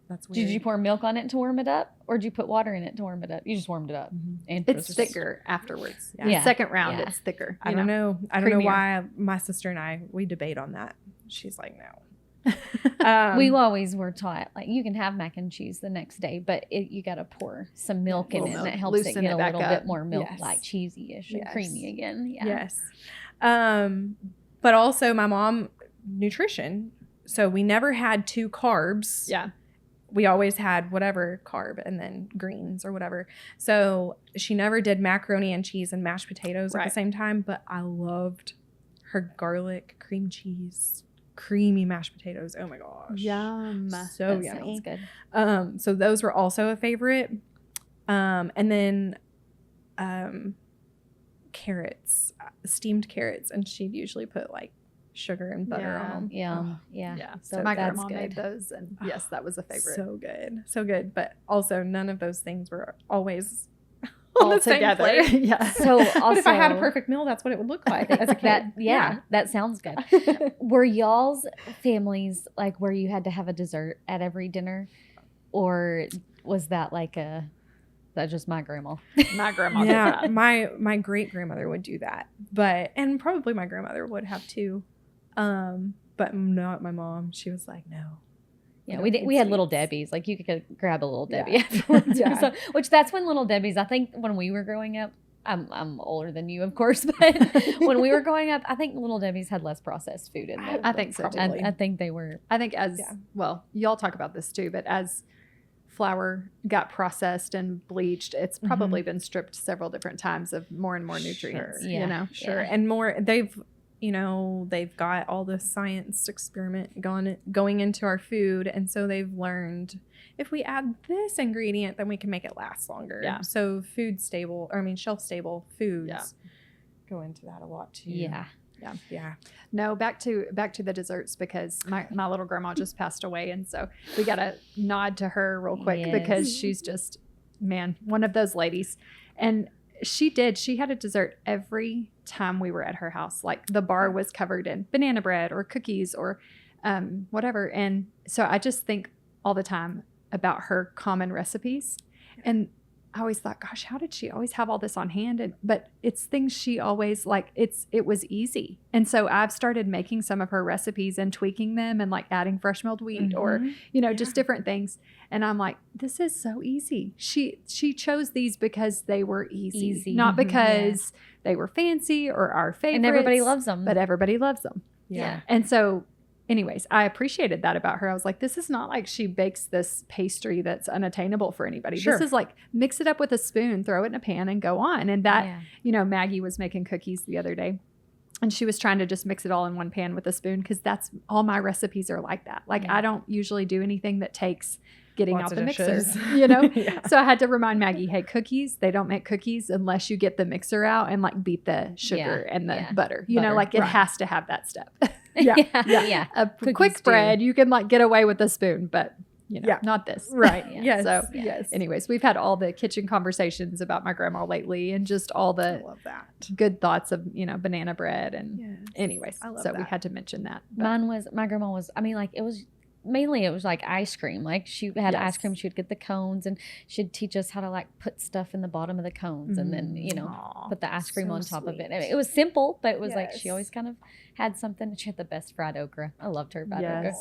S1: That's weird.
S4: Did you pour milk on it to warm it up, or did you put water in it to warm it up? You just warmed it up.
S2: And it's thicker afterwards. Yeah. Second round, it's thicker.
S1: I don't know. I don't know why my sister and we debate on that. She's like, no.
S4: We always were taught, like, you can have mac and cheese the next day, but you got to pour some milk in it, and it helps it get a little bit more milk, like cheesy-ish and creamy again. Yeah.
S1: Yes. But also my mom, nutrition. So we never had 2 carbs. Yeah. We always had whatever carb and then greens or whatever. So she never did macaroni and cheese and mashed potatoes at the same time, but I loved her garlic, cream cheese, creamy mashed potatoes. Oh my gosh.
S2: Yum.
S1: So yummy. Sounds good. So those were also a favorite. And then carrots, steamed carrots, and she'd usually put like sugar and butter on them.
S2: Yeah. So my grandma made those, and yes, that was a favorite.
S1: So good. But also none of those things were always on the same
S2: together.
S1: plate.
S2: Yeah.
S4: So also,
S1: If I had a perfect meal, that's what it would look like as a kid.
S4: That sounds good. Were y'all's families like where you had to have a dessert at every dinner, or was that like that's just my grandma?
S2: My grandma did that.
S1: My great grandmother would do that, and probably my grandmother would have too, but not my mom. She was like, no.
S4: Yeah, we had Little Debbie's. Like you could grab a Little Debbie afterwards.
S1: Yeah.
S4: So, which that's when Little Debbie's. I think when we were growing up, I'm older than you, of course, but when we were growing up, I think Little Debbie's had less processed food in them.
S2: I think so too.
S4: I think they were.
S2: I think well, y'all talk about this too, but as flour got processed and bleached, it's probably been stripped several different times of more and more nutrients.
S4: Sure. Yeah.
S2: You know,
S1: Sure. And more, they've got all the science experiment going into our food. And so they've learned if we add this ingredient, then we can make it last longer.
S2: Yeah.
S1: So shelf stable foods go into that a lot too.
S4: Yeah.
S2: Yeah.
S1: Yeah.
S2: No, back to the desserts, because my little grandma just passed away, and so we got to nod to her real quick because she's just, man, one of those ladies. And she had a dessert every time we were at her house. Like the bar was covered in banana bread or cookies or whatever. And so I just think all the time about her common recipes. And I always thought, gosh, how did she always have all this on hand? But it's things she always it was easy. And so I've started making some of her recipes and tweaking them and like adding fresh milled wheat or, just different things. And I'm like, this is so easy. She chose these because they were easy. Not because they were fancy or our favorites.
S4: And everybody loves them.
S2: But everybody loves them.
S1: Yeah.
S2: And so anyways, I appreciated that about her. I was like, this is not like she bakes this pastry that's unattainable for anybody.
S1: Sure.
S2: This is like, mix it up with a spoon, throw it in a pan and go on. And that, Maggie was making cookies the other day and she was trying to just mix it all in one pan with a spoon, because that's all my recipes are like that. Like I don't usually do anything that takes getting
S1: Lots
S2: out the
S1: of
S2: mixer,
S1: dishes.
S2: So I had to remind Maggie, hey, cookies, they don't make cookies unless you get the mixer out and like beat the sugar and the butter, it has to have that step. A quick bread, you can like get away with a spoon, but not this.
S1: Right.
S2: Yes. So anyways, we've had all the kitchen conversations about my grandma lately and just all the good thoughts of, banana bread. And anyways, we had to mention that.
S4: My grandma was, it was like ice cream. Like she had ice cream, she would get the cones and she'd teach us how to like put stuff in the bottom of the cones and then, put the ice cream on top of it. I mean, it was simple, but it was like she always kind of had something. She had the best fried okra. I loved her fried okra.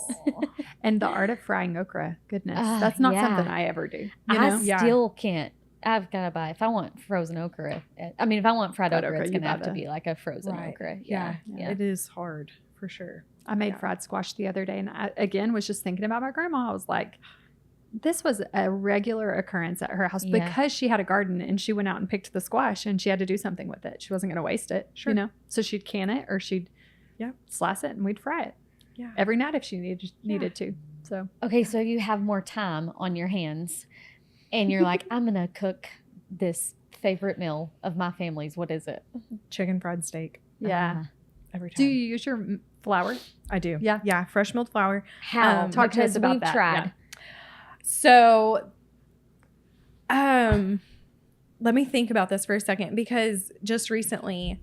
S2: And the art of frying okra, goodness, that's not something I ever do.
S4: I still can't. I've got to buy, if I want frozen okra, if I want fried okra, it's going to have to be like a frozen okra. Yeah.
S1: It is hard for sure.
S2: I made fried squash the other day, and I, again, was just thinking about my grandma. I was like, this was a regular occurrence at her house because she had a garden and she went out and picked the squash and she had to do something with it. She wasn't going to waste it, So she'd can it or she'd slice it and we'd fry it every night if she needed to. So
S4: okay, so you have more time on your hands and you're like, I'm going to cook this favorite meal of my family's. What is it?
S1: Chicken fried steak.
S2: Yeah.
S1: Every time.
S2: Do you use your flour?
S1: I do.
S2: Yeah.
S1: Yeah. Fresh milled flour.
S4: How?
S2: Talk to us about that.
S4: Tried.
S2: Yeah.
S1: So, let me think about this for a second, because just recently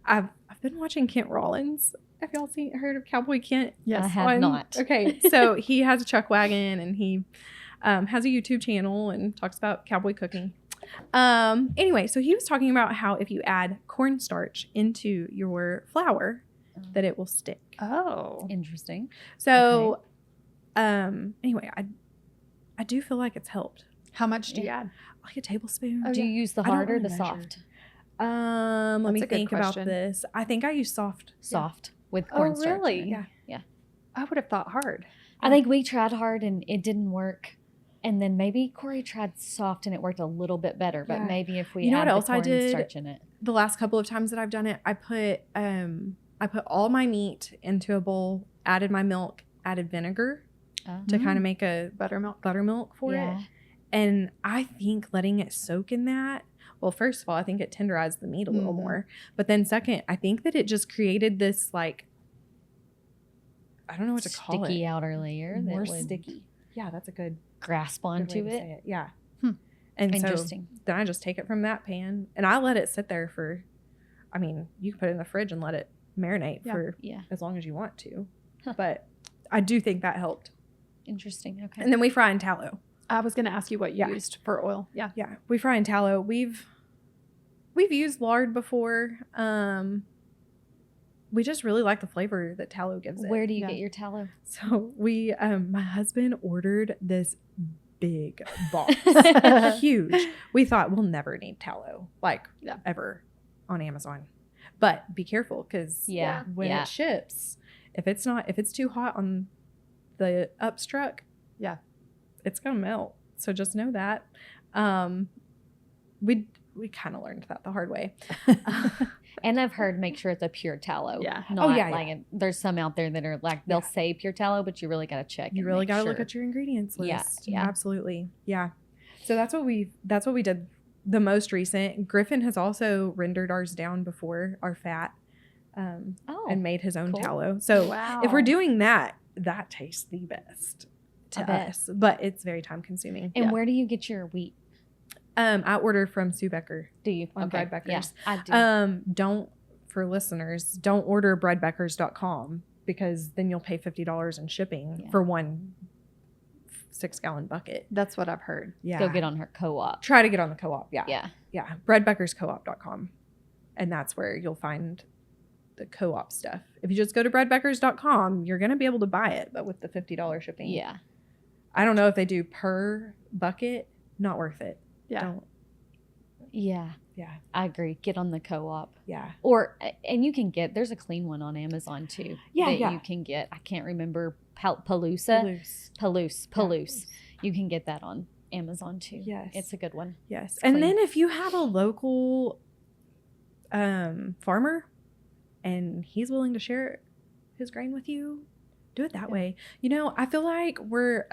S1: I've been watching Kent Rollins. Have y'all heard of Cowboy Kent?
S2: Yes.
S4: I have not.
S1: Okay. So he has a chuck wagon and he has a YouTube channel and talks about cowboy cooking. Anyway, so he was talking about how if you add cornstarch into your flour, that it will stick.
S2: Oh,
S4: interesting.
S1: So, anyway, I do feel like it's helped.
S2: How much do you add?
S1: Like a tablespoon.
S4: Do you use the hard or the soft?
S1: Let me think about this. I think I use soft.
S4: Soft with cornstarch.
S2: Oh, really?
S1: Yeah.
S2: I would have thought hard.
S4: I think we tried hard and it didn't work. And then maybe Corey tried soft and it worked a little bit better. But maybe if we add the cornstarch in it.
S1: The last couple of times that I've done it, I put all my meat into a bowl, added my milk, added vinegar to kind of make a buttermilk for it. And I think letting it soak in that, well, first of all, I think it tenderized the meat a little more. But then second, I think that it just created this like, I don't know what to call it.
S4: Sticky outer layer.
S1: More sticky. Yeah, that's a good
S4: grasp onto
S1: way to
S4: it.
S1: say it. Yeah. And
S4: Interesting.
S1: so then I just take it from that pan and I let it sit there for, I mean, you can put it in the fridge and let it marinate for as long as you want to.
S4: Huh.
S1: But I do think that helped.
S4: Interesting. Okay.
S1: And then we fry in tallow.
S2: I was going to ask you what you used for oil. Yeah.
S1: Yeah. We fry in tallow. We've used lard before. We just really like the flavor that tallow gives it.
S4: Where do you get your tallow?
S1: So we, my husband ordered this big box, huge. We thought we'll never need tallow, ever, on Amazon. But be careful because when it ships, if it's too hot on the upstruck, it's gonna melt. So just know that. We kind of learned that the hard way.
S4: And I've heard make sure it's a pure tallow.
S2: Yeah.
S4: There's some out there that are like, they'll say pure tallow, but you really got to check.
S1: You really got to look at your ingredients list.
S4: Yeah.
S1: Absolutely. Yeah. So that's what we did the most recent. Griffin has also rendered ours down before our fat and made his own tallow. So if we're doing that, that tastes the best to us, but it's very time consuming.
S4: And where do you get your wheat?
S1: I order from Sue Becker.
S4: Do you?
S1: On Bread Beckers.
S4: Yeah, I do.
S1: For listeners, don't order breadbeckers.com because then you'll pay $50 in shipping for one 6-gallon bucket.
S2: That's what I've heard.
S1: Yeah.
S4: Go get on her co-op.
S1: Try to get on the co-op. Yeah.
S4: Yeah.
S1: Yeah. breadbeckerscoop.com. And that's where you'll find the co-op stuff. If you just go to breadbeckers.com, you're going to be able to buy it, but with the $50 shipping.
S4: Yeah.
S1: I don't know if they do per bucket. Not worth it.
S2: Yeah.
S1: Don't.
S4: Yeah.
S1: Yeah.
S4: I agree. Get on the co-op.
S1: Yeah.
S4: And you can there's a clean one on Amazon too.
S1: Yeah.
S4: You can get. I can't remember. Palouse. You can get that on Amazon too.
S1: Yes.
S4: It's a good one.
S1: Yes.
S4: It's
S1: And
S4: clean.
S1: then if you have a local farmer and he's willing to share his grain with you, do it that way. You know, I feel like we'll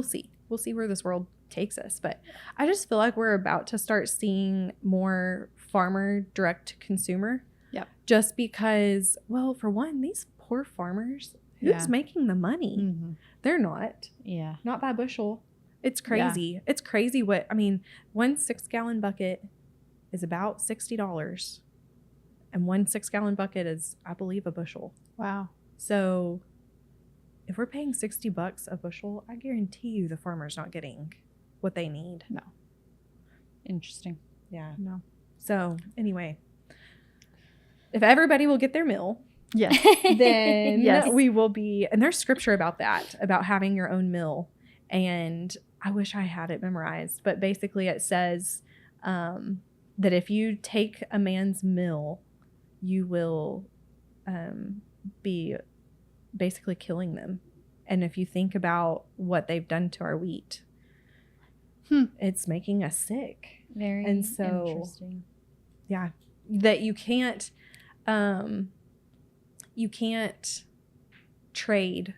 S1: see where this world takes us, but I just feel like we're about to start seeing more farmer direct to consumer.
S2: Yep.
S1: Just because, well, for one, these poor farmers, who's making the money?
S4: Mm-hmm.
S1: They're not.
S4: Yeah.
S1: Not by bushel. It's crazy. Yeah. It's crazy one 6-gallon bucket is about $60. And 1 6-gallon bucket is, I believe, a bushel.
S2: Wow.
S1: So if we're paying $60 a bushel, I guarantee you the farmer's not getting what they need.
S2: No.
S4: Interesting.
S1: Yeah.
S2: No.
S1: So anyway, if everybody will get their mill,
S2: yes,
S1: then we will be, and there's scripture about that, about having your own mill. And I wish I had it memorized, but basically it says that if you take a man's mill, you will be basically killing them. And if you think about what they've done to our wheat, it's making us sick.
S4: Very interesting.
S1: Yeah, that you can't trade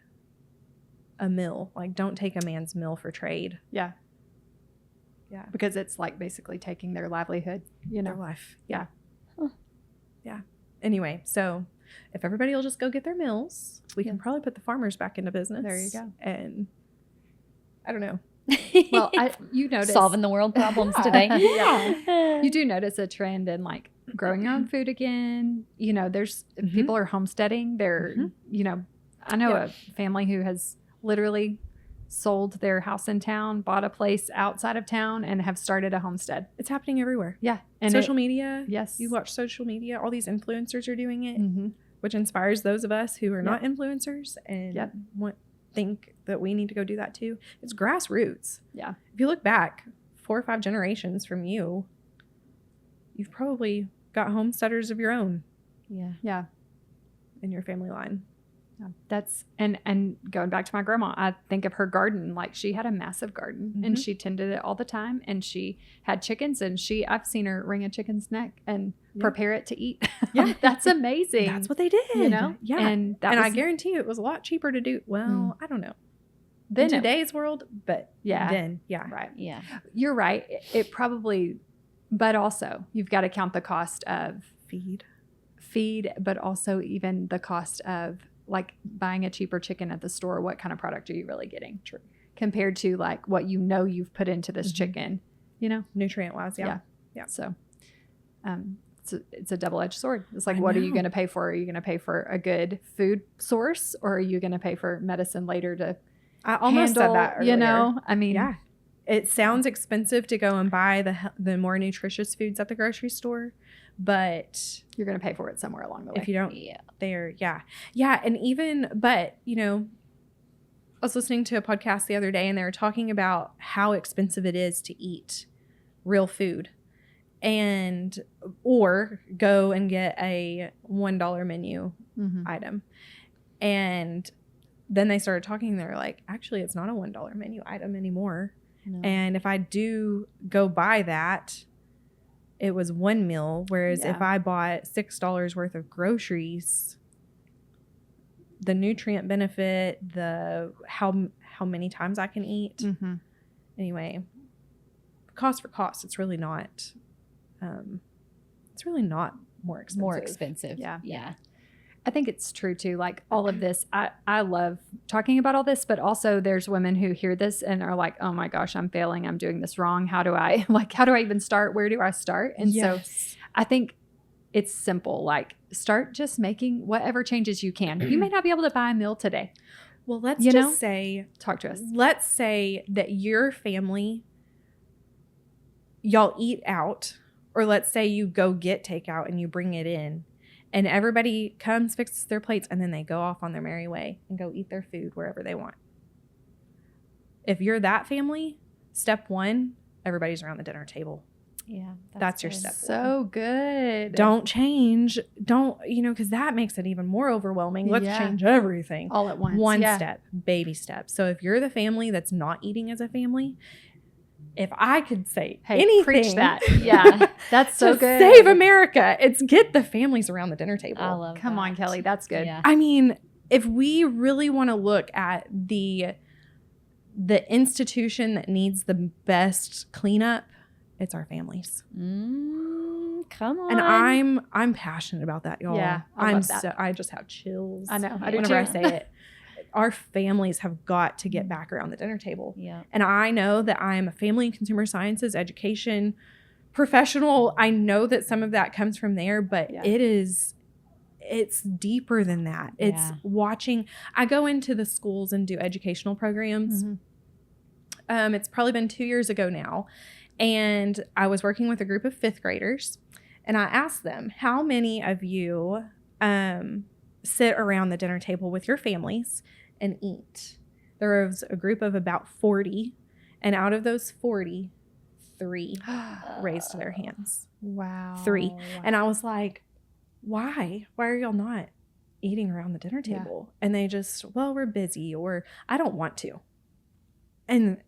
S1: a mill. Like, don't take a man's mill for trade.
S2: Yeah.
S1: Yeah.
S2: Because it's like basically taking their livelihood,
S1: their life. Yeah.
S4: Huh.
S1: Yeah. Anyway, so if everybody will just go get their mills, we can probably put the farmers back into business.
S2: There you go.
S1: And I don't know.
S2: Well, you notice
S4: solving the world problems today.
S2: Yeah. You do notice a trend in like growing your own food again. You know, there's people are homesteading. They're, you know, I know a family who has literally sold their house in town, bought a place outside of town, and have started a homestead.
S1: It's happening everywhere.
S2: Yeah. And
S1: social media.
S2: Yes.
S1: You watch social media. All these influencers are doing it, which inspires those of us who are not influencers and think that we need to go do that too. It's grassroots.
S2: Yeah.
S1: If you look back 4 or 5 generations from you've probably got homesteaders of your own.
S4: Yeah.
S2: Yeah.
S1: In your family line.
S2: Yeah. That's and going back to my grandma, I think of her garden. Like, she had a massive garden and she tended it all the time, and she had chickens, and I've seen her wring a chicken's neck and prepare it to eat.
S1: Yeah.
S2: That's amazing.
S1: That's what they did.
S2: You know?
S1: Yeah.
S2: And
S1: I guarantee you it was a lot cheaper to do. Well, I don't know. In today's world, but then,
S2: Right.
S4: Yeah.
S2: You're right. It probably, but also you've got to count the cost of feed, but also even the cost of like buying a cheaper chicken at the store. What kind of product are you really getting?
S1: True.
S2: compared to like what you've put into this chicken,
S1: nutrient wise. Yeah.
S2: So it's a double-edged sword. It's like, what are you going to pay for? Are you going to pay for a good food source, or are you going to pay for medicine later to
S1: I almost said that earlier.
S2: I mean,
S1: yeah, it sounds expensive to go and buy the more nutritious foods at the grocery store, but
S2: you're going to pay for it somewhere along the way.
S1: If you don't, and even, but I was listening to a podcast the other day, and they were talking about how expensive it is to eat real food, or go and get a $1 menu item. And then they started talking. They're like, actually, it's not a $1 menu item anymore. No. And if I do go buy that, it was one meal. Whereas if I bought $6 worth of groceries, the nutrient benefit, the how many times I can eat. Anyway, cost for cost, it's really not. It's really not more expensive.
S4: More expensive.
S2: Yeah. I think it's true too. Like all of this, I love talking about all this, but also there's women who hear this and are like, oh my gosh, I'm failing. I'm doing this wrong. How do I even start? Where do I start? And so I think it's simple. Like start just making whatever changes you can. You may not be able to buy a meal today.
S1: Well, let's just say,
S2: talk to us.
S1: Let's say that your family, y'all eat out, or let's say you go get takeout and you bring it in. And everybody comes, fixes their plates, and then they go off on their merry way and go eat their food wherever they want. If you're that family, step one, everybody's around the dinner table.
S4: Yeah.
S1: That's your step
S2: so
S1: one.
S2: Good.
S1: Don't change. Don't, because that makes it even more overwhelming. Let's change everything.
S2: All at once.
S1: One step, baby steps. So if you're the family that's not eating as a family, if I could say anything,
S2: preach that. Yeah, that's so good.
S1: Save America. It's get the families around the dinner table.
S4: I love
S2: Come on, Kelly. That's good.
S4: Yeah.
S1: I mean, if we really want to look at the institution that needs the best cleanup, it's our families.
S4: Come on.
S1: And I'm passionate about that, y'all.
S2: Yeah,
S1: I just have chills.
S2: I know. I do
S1: whenever
S2: too.
S1: I say it. Our families have got to get back around the dinner table.
S4: Yeah.
S1: And I know that I am a family and consumer sciences education professional. I know that some of that comes from there, but it's deeper than that. It's watching. I go into the schools and do educational programs. It's probably been 2 years ago now. And I was working with a group of 5th graders, and I asked them, how many of you sit around the dinner table with your families and eat? There was a group of about 40, and out of those 40, 3 raised their hands.
S2: Wow.
S1: 3. And I was like, why are y'all not eating around the dinner table? And they just, well, we're busy, or I don't want to. And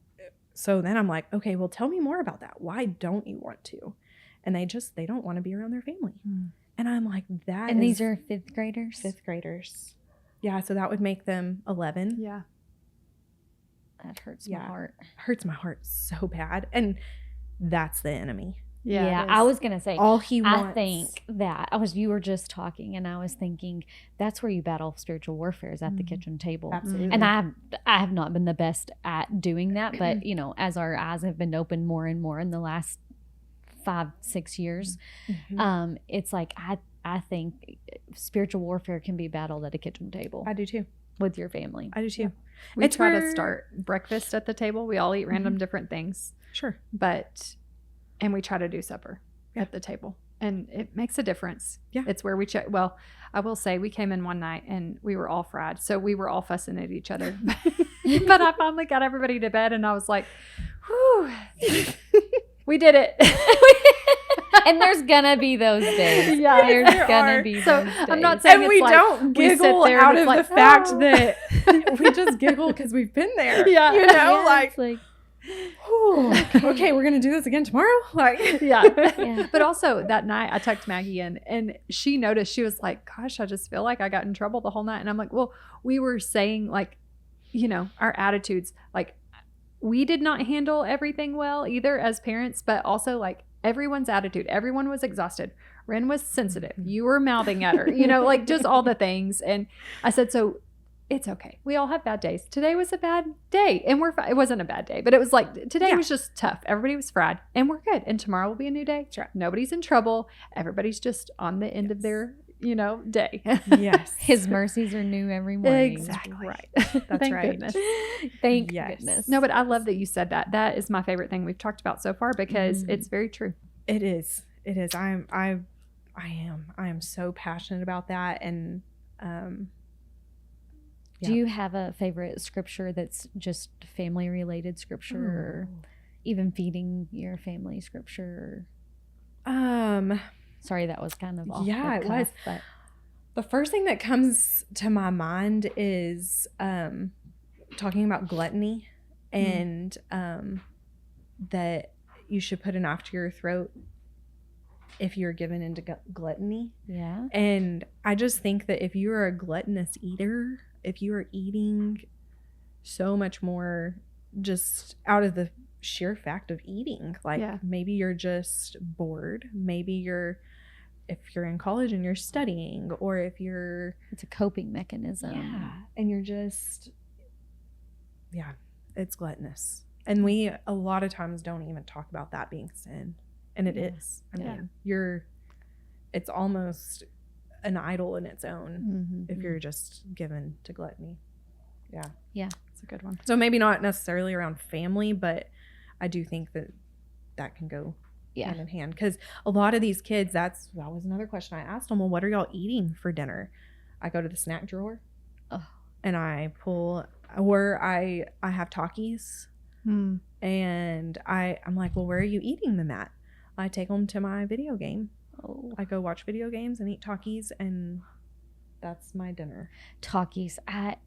S1: so then I'm like, okay, well, tell me more about that. Why don't you want to? And they don't want to be around their family. And I'm like,
S4: And these are 5th graders?
S1: 5th graders. Yeah, so that would make them 11.
S2: Yeah.
S4: That hurts my heart.
S1: Hurts my heart so bad. And that's the enemy.
S4: Yeah, I was going to say,
S1: all he wants.
S4: I think that you were just talking, and I was thinking that's where you battle spiritual warfare is at the kitchen table.
S1: Absolutely.
S4: And I have not been the best at doing that, but as our eyes have been opened more and more in the last 5-6 years, it's like I think spiritual warfare can be battled at a kitchen table.
S1: I do too.
S4: With your family.
S1: I do too.
S2: We try to start breakfast at the table. We all eat random different things.
S1: Sure.
S2: And we try to do supper at the table. And it makes a difference.
S1: Yeah.
S2: It's where we check. Well, I will say we came in one night and we were all fried. So we were all fussing at each other. But I finally got everybody to bed and I was like, whew, we did it.
S4: And there's gonna be those days.
S2: Yeah,
S4: there's gonna be
S2: so
S4: those days.
S2: I'm not saying
S1: and we don't giggle out of the fact that we just giggle because we've been there.
S2: Yeah.
S1: Like okay, we're gonna do this again tomorrow. Like,
S2: yeah. But also that night I tucked Maggie in and she noticed. She was like, gosh, I just feel like I got in trouble the whole night. And I'm like, well, we were saying like, our attitudes, like we did not handle everything well either as parents, but also like everyone's attitude. Everyone was exhausted. Ren was sensitive. You were mouthing at her, like just all the things. And I said, so it's okay. We all have bad days. Today was a bad day, and it wasn't a bad day, but it was like today was just tough. Everybody was fried, and we're good. And tomorrow will be a new day.
S1: Sure.
S2: Nobody's in trouble. Everybody's just on the end of their, day.
S1: Yes.
S4: His mercies are new every morning.
S2: Exactly.
S1: Right. That's
S2: Thank
S1: right.
S2: goodness.
S4: Thank
S1: Yes.
S4: goodness.
S2: No, but I love that you said that. That is my favorite thing we've talked about so far because it's very true.
S1: It is. It is. I am so passionate about that. And
S4: do you have a favorite scripture that's just family related scripture or even feeding your family scripture? Sorry, that was kind of off the cuff,
S1: it was.
S4: But
S1: The first thing that comes to my mind is talking about gluttony and that you should put a knife to your throat if you're given into gluttony.
S4: Yeah.
S1: And I just think that if you are a gluttonous eater, if you are eating so much more just out of the sheer fact of eating, like maybe you're just bored, maybe if you're in college and you're studying, or if you're...
S4: It's a coping mechanism.
S1: Yeah. And you're just... Yeah, it's gluttonous. And we, a lot of times, don't even talk about that being sin. And it is. I mean, it's almost an idol in its own if you're just given to gluttony. Yeah.
S4: Yeah.
S2: It's a good one.
S1: So maybe not necessarily around family, but I do think that can go hand in hand. Because a lot of these kids, that was another question I asked them. Well, what are y'all eating for dinner? I go to the snack drawer and I pull, or I have Takis and I'm like, well, where are you eating them at? I take them to my video game. I go watch video games and eat Takis, and that's my dinner.
S4: Takis.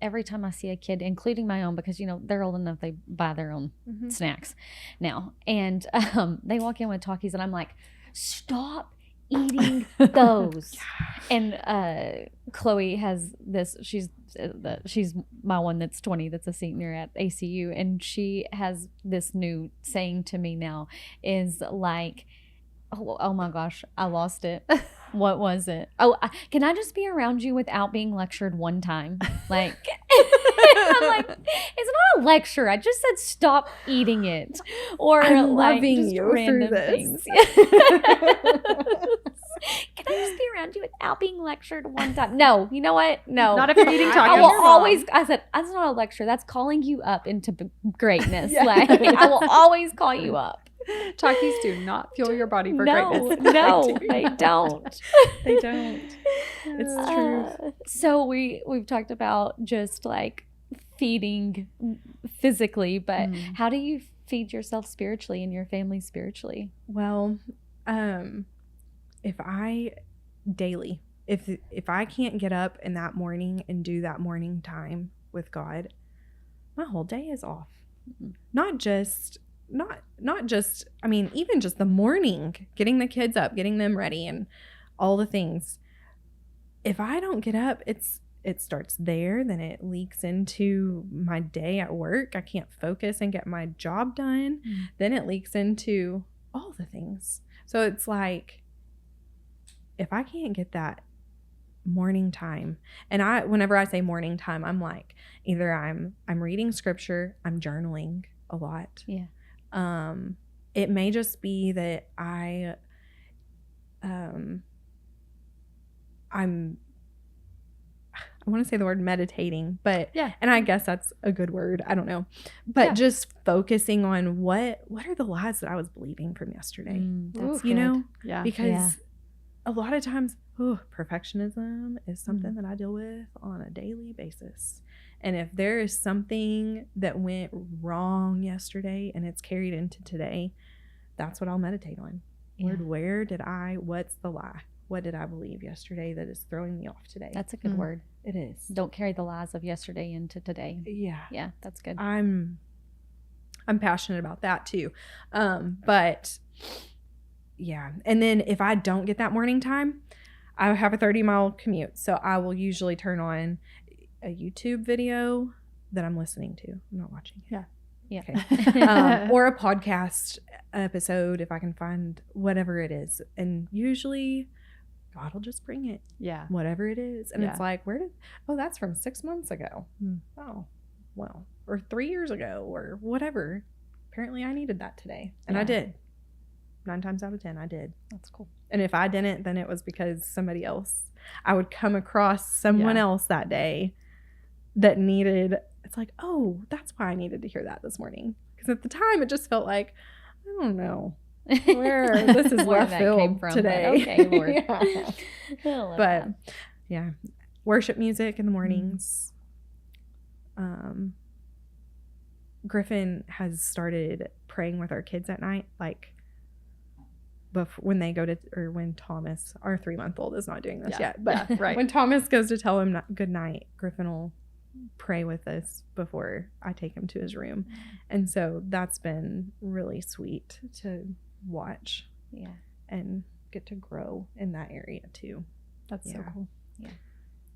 S4: Every time I see a kid, including my own, because they're old enough, they buy their own snacks now, and they walk in with Takis, and I'm like, stop eating those. And Chloe has this. She's my one that's 20, that's a senior at ACU, and she has this new saying to me now, is like, oh my gosh, I lost it. What was it? Oh, can I just be around you without being lectured one time? Like, I'm like, it's not a lecture. I just said stop eating it. Or
S1: I'm
S4: like
S1: loving
S4: just
S1: you
S4: random
S1: through this.
S4: things. Can I just be around you without being lectured one time? No, you know what? No.
S2: Not if you're eating tacos.
S4: I will always, I said, that's not a lecture. That's calling you up into greatness. Like, I will always call you up.
S2: Takis do not fuel your body for greatness.
S4: No, they don't.
S1: They don't. It's true.
S4: So we've talked about just like feeding physically, but how do you feed yourself spiritually and your family spiritually?
S1: Well, if I can't get up in that morning and do that morning time with God, my whole day is off. Not just, I mean, even just the morning, getting the kids up, getting them ready and all the things. If I don't get up, it starts there, then it leaks into my day at work. I can't focus and get my job done. Then it leaks into all the things. So it's like, if I can't get that morning time, and whenever I say morning time, I'm like, either I'm reading scripture, I'm journaling a lot.
S4: Yeah.
S1: It may just be that I want to say the word meditating, but and I guess that's a good word. I don't know, but just focusing on what are the lies that I was believing from yesterday.
S4: That's
S1: good.
S2: Yeah,
S1: because a lot of times, perfectionism is something that I deal with on a daily basis. And if there is something that went wrong yesterday and it's carried into today, that's what I'll meditate on.
S4: Yeah.
S1: Lord, what's the lie? What did I believe yesterday that is throwing me off today?
S4: That's a good word.
S1: It is.
S4: Don't carry the lies of yesterday into today.
S1: Yeah.
S4: Yeah, that's good.
S1: I'm passionate about that too. But yeah. And then if I don't get that morning time, I have a 30-mile commute. So I will usually turn on a YouTube video that I'm listening to. I'm not watching it.
S4: Yeah.
S1: Okay. Or a podcast episode if I can find whatever it is. And usually God will just bring it.
S2: Yeah.
S1: Whatever it is. And it's like, that's from 6 months ago. Oh, well, or 3 years ago or whatever. Apparently I needed that today. And I did. 9 times out of 10, I did.
S4: That's cool.
S1: And if I didn't, then it was because somebody else, I would come across someone else that day that needed, it's like, oh, that's why I needed to hear that this morning. Because at the time, it just felt like, I don't know where this is
S4: where
S1: left
S4: that
S1: field
S4: came from,
S1: today.
S4: Okay, Lord.
S1: But yeah, worship music in the mornings. Griffin has started praying with our kids at night, like when they go to, or when Thomas, our 3-month-old, is not doing this yet, but when Thomas goes to tell him good night, Griffin will pray with us before I take him to his room. And so that's been really sweet to watch and get to grow in that area too.
S2: That's so cool.
S4: Yeah.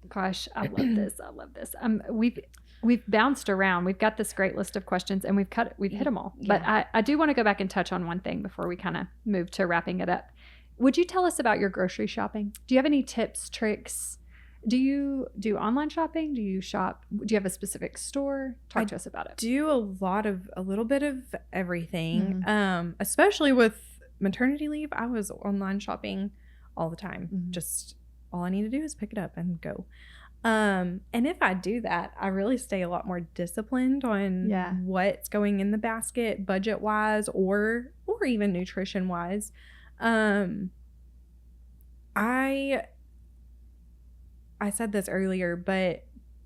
S2: Gosh, I love this. I love this. We've bounced around. We've got this great list of questions and we've hit them all. But I do want to go back and touch on one thing before we kind of move to wrapping it up. Would you tell us about your grocery shopping? Do you have any tips, tricks? Do you do online shopping? Do you shop? Do you have a specific store? Talk to us about it.
S1: Do a little bit of everything. Especially with maternity leave, I was online shopping all the time. Just all I need to do is pick it up and go. And if I do that, I really stay a lot more disciplined on what's going in the basket, budget wise, or even nutrition wise. I said this earlier, but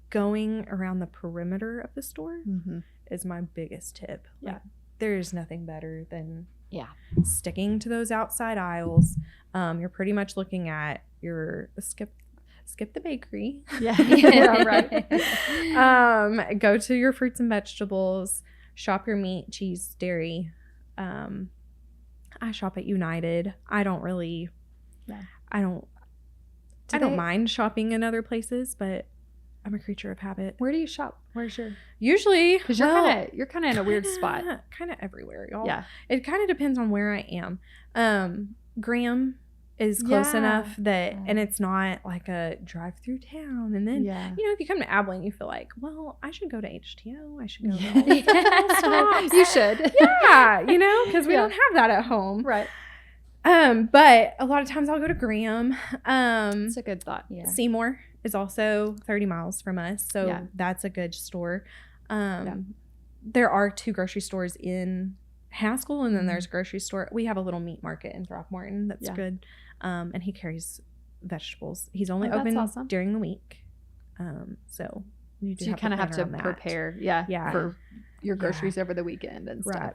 S1: going around the perimeter of the store is my biggest tip. Like, there's nothing better than sticking to those outside aisles. You're pretty much looking at your skip the bakery. Go to your fruits and vegetables, shop your meat, cheese, dairy. I shop at United. I don't mind shopping in other places, but I'm a creature of habit.
S2: Where do you shop? Where's your?
S1: Usually,
S2: because you're kind of in a weird spot.
S1: Kind of everywhere, y'all.
S2: Yeah.
S1: It kind of depends on where I am. Graham is close enough that, and it's not like a drive-through town. And then, if you come to Abilene, you feel like, well, I should go to HTO. I should go to stops.
S2: You should.
S1: Yeah, because we don't have that at home.
S2: Right.
S1: But a lot of times I'll go to Graham.
S2: It's a good thought.
S1: Yeah. Seymour is also 30 miles from us, so that's a good store. There are 2 grocery stores in Haskell, and then there's a grocery store. We have a little meat market in Throckmorton that's good, and he carries vegetables. He's only open during the week, so you
S2: kind of have to prepare, for your groceries over the weekend and stuff.
S1: Right.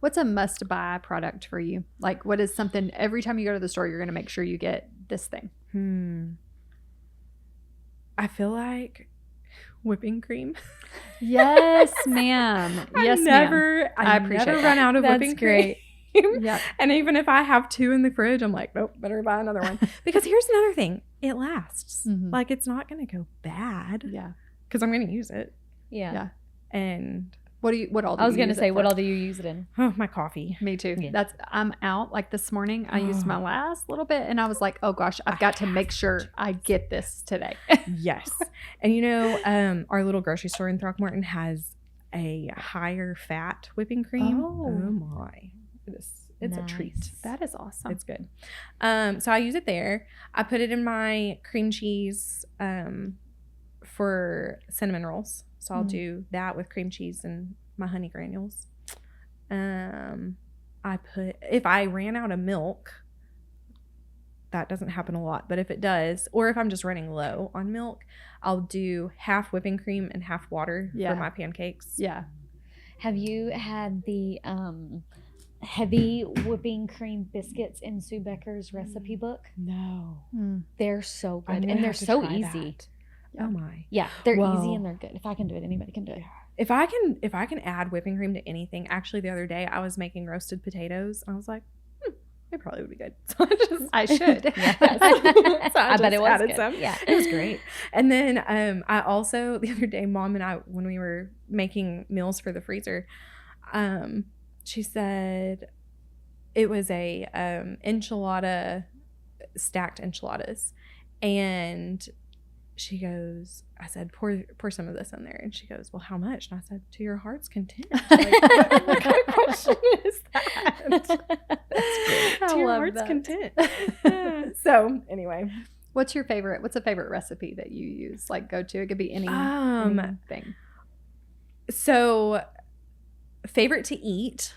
S2: What's a must-buy product for you? Like, what is something every time you go to the store, you're going to make sure you get this thing?
S1: I feel like whipping cream.
S2: Yes, ma'am. Yes, ma'am. I appreciate
S1: never run out of whipping cream.
S2: Yeah.
S1: And even if I have 2 in the fridge, I'm like, nope, better buy another one. Because here's another thing. It lasts. Like, it's not going to go bad.
S2: Yeah.
S1: Because I'm going to use it.
S4: Yeah.
S1: And
S2: what all do
S4: I was
S2: going to
S4: say, what all do you use it in?
S1: Oh, my coffee.
S2: Me too. Yeah. I'm out. Like this morning, I used my last little bit and I was like, oh gosh, I've got to make sure I get this today.
S1: Yes. And our little grocery store in Throckmorton has a higher fat whipping cream. Oh my. It's a treat.
S2: That is awesome.
S1: It's good. So I use it there. I put it in my cream cheese for cinnamon rolls. So I'll do that with cream cheese and my honey granules. If I ran out of milk, that doesn't happen a lot, but if it does, or if I'm just running low on milk, I'll do half whipping cream and half water for my pancakes.
S2: Yeah.
S4: Have you had the heavy whipping cream biscuits in Sue Becker's recipe book?
S1: No.
S4: They're so good, and they're so easy.
S1: Oh my.
S4: Yeah, they're easy and they're good. If I can do it, anybody can do it.
S1: If I can add whipping cream to anything, actually the other day I was making roasted potatoes. I was like, it probably would be good. So
S2: I should.
S1: Yes. So I bet
S4: it was
S1: added
S4: good.
S1: some.
S4: Yeah.
S1: It was great. And then I also, the other day, Mom and I, when we were making meals for the freezer, she said it was a enchilada stacked enchiladas. And she goes, I said, pour some of this in there. And she goes, well, how much? And I said, to your heart's content. Like, what kind of question is that? To your heart's content. So anyway.
S2: What's a favorite recipe that you use? Like go to? It could be anything.
S1: So favorite to eat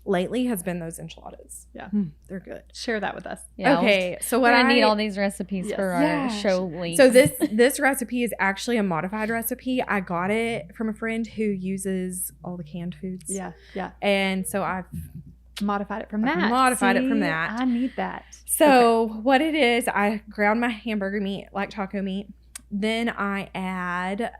S1: lately has been those enchiladas.
S2: Yeah.
S1: They're good.
S2: Share that with us.
S4: Yeah,
S1: okay. So what
S4: I need all these recipes for our show link.
S1: So this recipe is actually a modified recipe. I got it from a friend who uses all the canned foods.
S2: Yeah. Yeah.
S1: And so I've
S2: modified it from that.
S1: I
S2: need that.
S1: So what it is, I ground my hamburger meat like taco meat. Then I add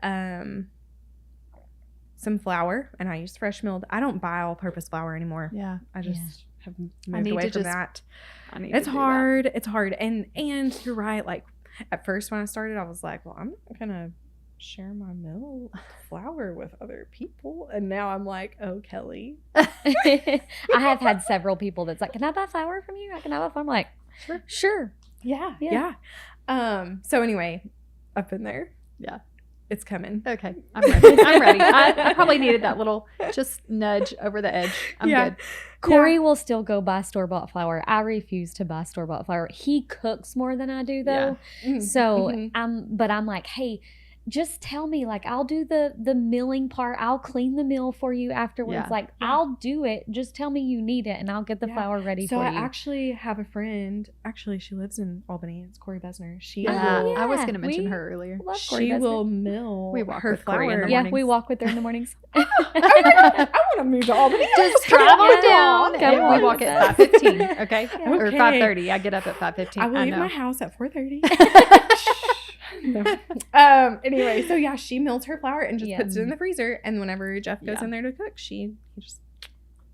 S1: some flour, and I use fresh milled. I don't buy all-purpose flour anymore.
S2: Yeah.
S1: I just have moved away from that. It's hard. And you're right. Like at first when I started, I was like, well, I'm not going to share my milled flour with other people. And now I'm like, oh, Kelly.
S4: I have had several people that's like, can I buy flour from you? Can I buy flour? I'm like, sure.
S1: Yeah. So anyway, up in there.
S2: Yeah.
S1: It's coming.
S2: Okay. I'm ready. I probably needed that little just nudge over the edge. I'm good.
S4: Corey will still go buy store-bought flour. I refuse to buy store-bought flour. He cooks more than I do, though. Yeah. So, but I'm like, hey, just tell me, like, I'll do the milling part. I'll clean the mill for you afterwards. I'll do it. Just tell me you need it, and I'll get the flour ready for you.
S1: So I actually have a friend. Actually, she lives in Albany. It's Corey Besner.
S2: I was going to mention her earlier.
S1: She will mill her flour.
S4: Yeah, we walk with her in the mornings.
S1: I want to move to Albany.
S2: Just drive on down. And we walk at 5:15. Okay? Or 5:30. I get up at 5:15.
S1: I will leave my house at 4:30. No. Anyway, so yeah, she mills her flour and just puts it in the freezer, and whenever Jeff goes in there to cook, he just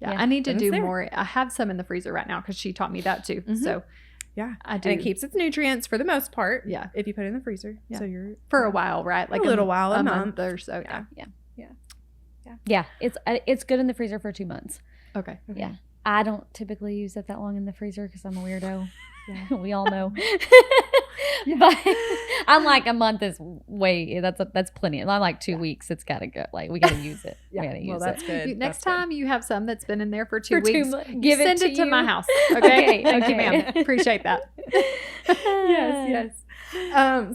S2: I need to do more. I have some in the freezer right now because she taught me that too. So I do.
S1: And it keeps its nutrients for the most part.
S2: Yeah,
S1: if you put it in the freezer. So you're
S2: for a while, right? Like
S1: a little while, a
S2: month or so.
S4: Yeah. It's good in the freezer for 2 months.
S2: Okay.
S4: Yeah, I don't typically use it that long in the freezer because I'm a weirdo. Yeah, we all know. But I'm like, a month is that's plenty. I'm like 2 weeks. It's gotta go. Like we gotta use it. We gotta use
S1: that's
S4: it.
S1: good.
S2: Next time you have some that's been in there for 2 weeks,
S4: send
S2: it to my house. Okay. Thank you, ma'am. Appreciate that.
S1: Yes.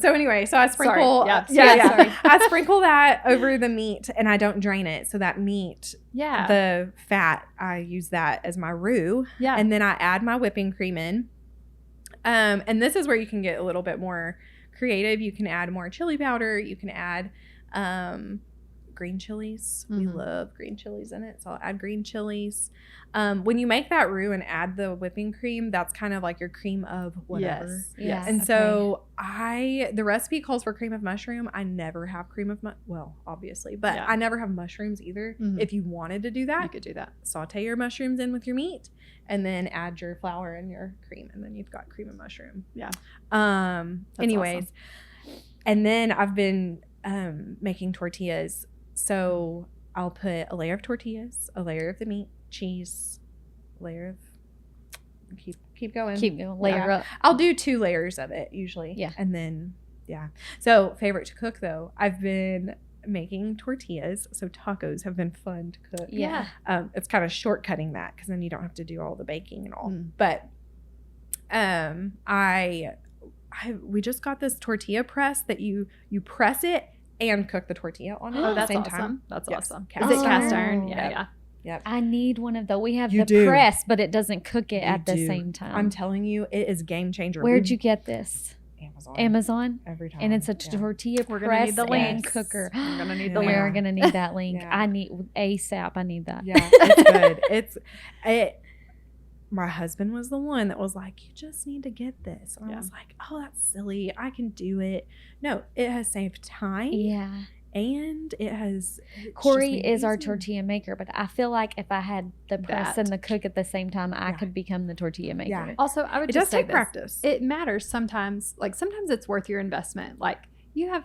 S1: So anyway, so I sprinkle.
S2: Sorry.
S1: I sprinkle that over the meat, and I don't drain it. So that meat, the fat, I use that as my roux.
S2: Yeah.
S1: And then I add my whipping cream in. And this is where you can get a little bit more creative. You can add more chili powder. You can add green chilies. We love green chilies in it, so I'll add green chilies. When you make that roux and add the whipping cream, that's kind of like your cream of whatever.
S2: Yes.
S1: And so the recipe calls for cream of mushroom. I never have cream of obviously, but I never have mushrooms either. If you wanted to do that,
S2: you could do that.
S1: Saute your mushrooms in with your meat, and then add your flour and your cream, and then you've got cream of mushroom.
S2: Yeah.
S1: Anyways, awesome. And then I've been making tortillas. So I'll put a layer of tortillas, a layer of the meat, cheese, layer of keep going.
S4: Layer up.
S1: I'll do 2 layers of it usually.
S4: Yeah.
S1: And then So favorite to cook though, I've been making tortillas. So tacos have been fun to cook.
S4: Yeah.
S1: It's kind of shortcutting that because then you don't have to do all the baking and all. But we just got this tortilla press that you press it and cook the tortilla on it at the same time.
S2: That's awesome.
S1: Cast
S2: Is it cast iron? Yeah.
S1: Yep.
S4: I need one of those. We have the press, but it doesn't cook it at the same time.
S1: I'm telling you, it is game changer.
S4: Where'd you get this? Amazon?
S1: Every time.
S4: And it's a tortilla press and cooker.
S2: We're going to need the link.
S4: We're going to need that link. I need ASAP. I need that.
S1: Yeah, it's good. My husband was the one that was like, you just need to get this. And I was like, oh, that's silly. I can do it. No, it has saved time.
S4: Yeah.
S1: And
S4: Corey is our tortilla maker, but I feel like if I had the press and the cook at the same time, I could become the tortilla maker.
S1: Yeah.
S2: Also, I would
S1: just say practice.
S2: It matters sometimes. Like sometimes it's worth your investment. Like you have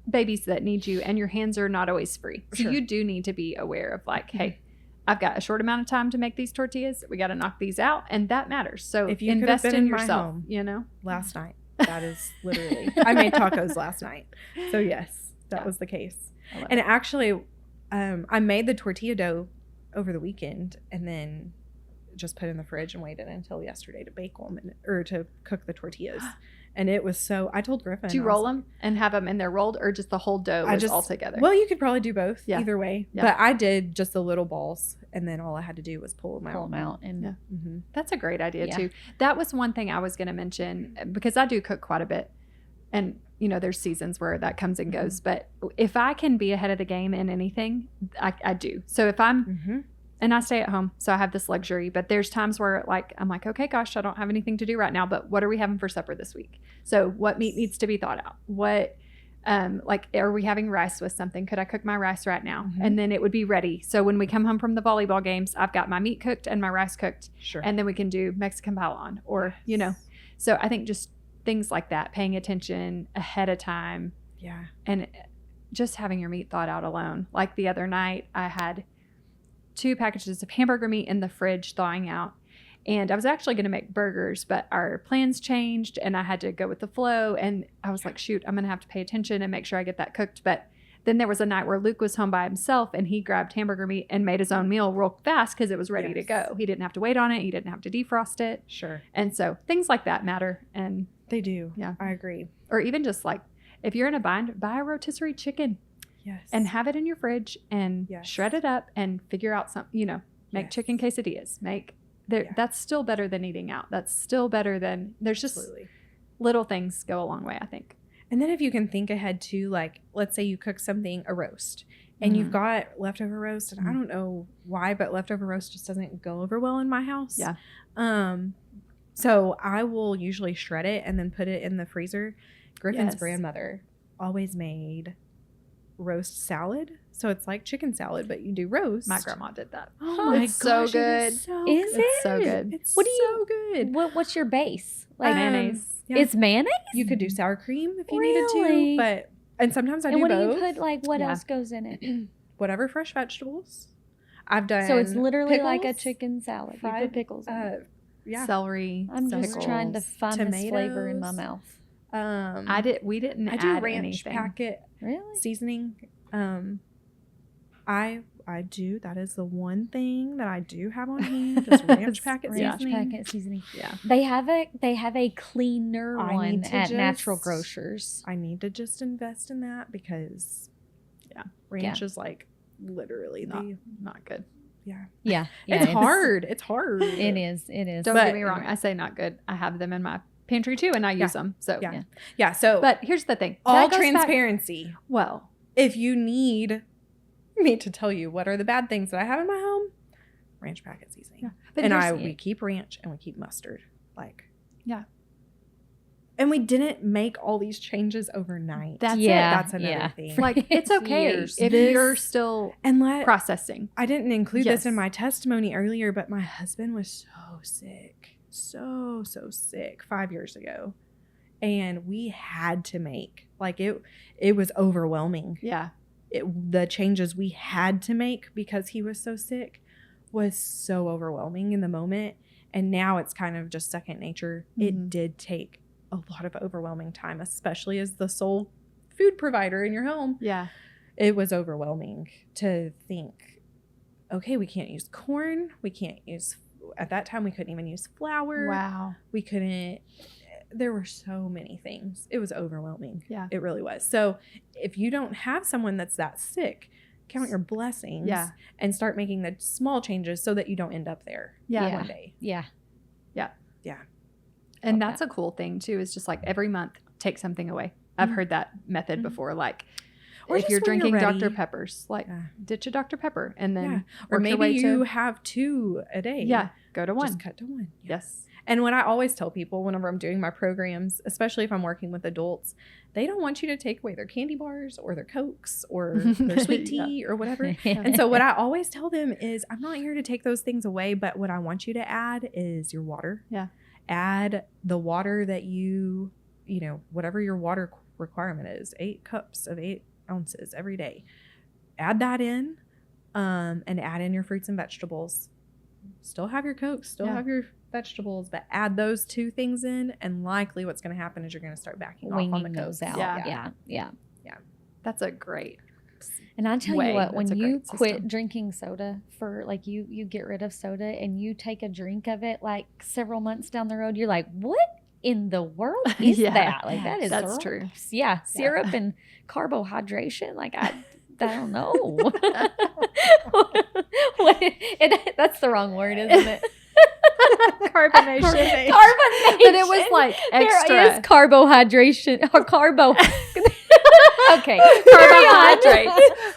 S2: babies that need you and your hands are not always free. So you do need to be aware of like, hey, I've got a short amount of time to make these tortillas. We got to knock these out, and that matters. So
S1: if you
S2: invest
S1: been
S2: in
S1: my
S2: yourself,
S1: home
S2: you know.
S1: last night, that is literally, I made tacos last night. So yes, that was the case. And actually, I made the tortilla dough over the weekend and then just put it in the fridge and waited until yesterday to bake them or to cook the tortillas. And it was so, I told Griffin.
S2: Do you roll them and have them in there rolled, or just the whole dough all together?
S1: Well, you could probably do both,
S2: yeah.
S1: either way.
S2: Yeah.
S1: But I did just the little balls, and then all I had to do was pull them out.
S4: And
S2: yeah. Mm-hmm. That's a great idea too. That was one thing I was going to mention, because I do cook quite a bit. And, you know, there's seasons where that comes and goes. But if I can be ahead of the game in anything, I do. So if I'm, and I stay at home, so I have this luxury. But there's times where I'm like, okay, gosh, I don't have anything to do right now. But what are we having for supper this week? So what meat needs to be thought out? What, are we having rice with something? Could I cook my rice right now? And then it would be ready. So when we come home from the volleyball games, I've got my meat cooked and my rice cooked.
S1: Sure.
S2: And then we can do Mexican bailon or, you know. So I think just things like that, paying attention ahead of time.
S1: Yeah.
S2: And just having your meat thawed out alone. Like the other night, I had 2 packages of hamburger meat in the fridge thawing out. And I was actually going to make burgers, but our plans changed and I had to go with the flow. And I was like, shoot, I'm going to have to pay attention and make sure I get that cooked. But then there was a night where Luke was home by himself and he grabbed hamburger meat and made his own meal real fast because it was ready to go. He didn't have to wait on it. He didn't have to defrost it.
S1: Sure.
S2: And so things like that matter. And
S1: they do.
S2: Yeah.
S1: I agree.
S2: Or even just like, if you're in a bind, buy a rotisserie chicken.
S1: Yes.
S2: And have it in your fridge and shred it up and figure out some, you know, make chicken quesadillas. That's still better than eating out. That's still better than, there's just little things go a long way, I think.
S1: And then if you can think ahead to, like, let's say you cook a roast, and you've got leftover roast, and I don't know why, but leftover roast just doesn't go over well in my house.
S2: Yeah.
S1: So I will usually shred it and then put it in the freezer. Griffin's grandmother always made roast salad, so it's like chicken salad, but you do roast.
S2: My grandma did that.
S1: Oh my
S2: it's gosh, so good.
S1: Is
S2: It's so good.
S1: It's so good.
S4: What's your base?
S2: Like mayonnaise.
S1: Yeah.
S4: It's mayonnaise.
S1: You could do sour cream if you needed to, but and sometimes I do both.
S4: And what do you put? Like what else goes in it?
S1: Whatever fresh vegetables. I've done.
S4: So it's literally
S1: pickles,
S4: like a chicken salad.
S1: Fried,
S4: you put pickles in it.
S2: Celery.
S4: I'm just
S2: pickles,
S4: trying to find
S1: tomatoes,
S4: this flavor in my mouth.
S2: We didn't
S1: I do
S2: add
S1: ranch
S2: anything.
S1: packet seasoning. I do. That is the one thing that I do have on hand. Just ranch packet seasoning.
S2: Yeah.
S4: They have a cleaner one at Natural Grocers.
S1: I need to just invest in that because ranch is like literally
S2: not good.
S4: Yeah.
S1: It's hard. It's hard.
S4: It is.
S2: Don't get me wrong. I say not good. I have them in my pantry too, and I use them. So
S1: So,
S2: but here's the thing:
S1: all transparency.
S2: Well,
S1: if you need me to tell you what are the bad things that I have in my home, ranch packet seasoning. And we keep ranch and we keep mustard. And we didn't make all these changes overnight.
S2: That's
S1: another thing.
S2: Like, it's okay if you're still processing.
S1: I didn't include this in my testimony earlier, but my husband was so sick. So sick 5 years ago. And we had to make, it was overwhelming.
S2: Yeah.
S1: The changes we had to make because he was so sick was so overwhelming in the moment. And now it's kind of just second nature. Mm-hmm. It did take a lot of overwhelming time, especially as the sole food provider in your home.
S2: Yeah.
S1: It was overwhelming to think, okay, we can't use corn. We can't use, at that time, we couldn't even use flour.
S2: Wow.
S1: We couldn't, there were so many things. It was overwhelming.
S2: Yeah.
S1: It really was. So if you don't have someone that's that sick, count your blessings and start making the small changes so that you don't end up there one day.
S4: Yeah.
S2: And that's a cool thing too, is just like every month take something away. I've heard that method before. Like, or if you're drinking Dr. Peppers, ditch a Dr. Pepper and then
S1: or maybe you have 2 a day.
S2: Yeah. Go to 1.
S1: Just cut to 1.
S2: Yes.
S1: And what I always tell people whenever I'm doing my programs, especially if I'm working with adults, they don't want you to take away their candy bars or their Cokes or their sweet tea or whatever. And so what I always tell them is, I'm not here to take those things away, but what I want you to add is your water.
S2: Yeah.
S1: Add the water that you whatever your water requirement is, 8 cups of 8 ounces every day. Add that in. and add in your fruits and vegetables. Still have your Coke, still have your vegetables, but add those 2 things in, and likely what's going to happen is you're going to start backing off on the Coke.
S4: Yeah.
S2: That's a great.
S4: And I tell you what, when you quit drinking soda for like you get rid of soda and you take a drink of it like several months down the road, you're like, what in the world is that? Like that's true. Yeah, syrup and carbohydration. Like I don't know. That's the wrong word, isn't it?
S2: Carbonation. But it was like extra.
S4: There is carbohydration or carbo. Okay.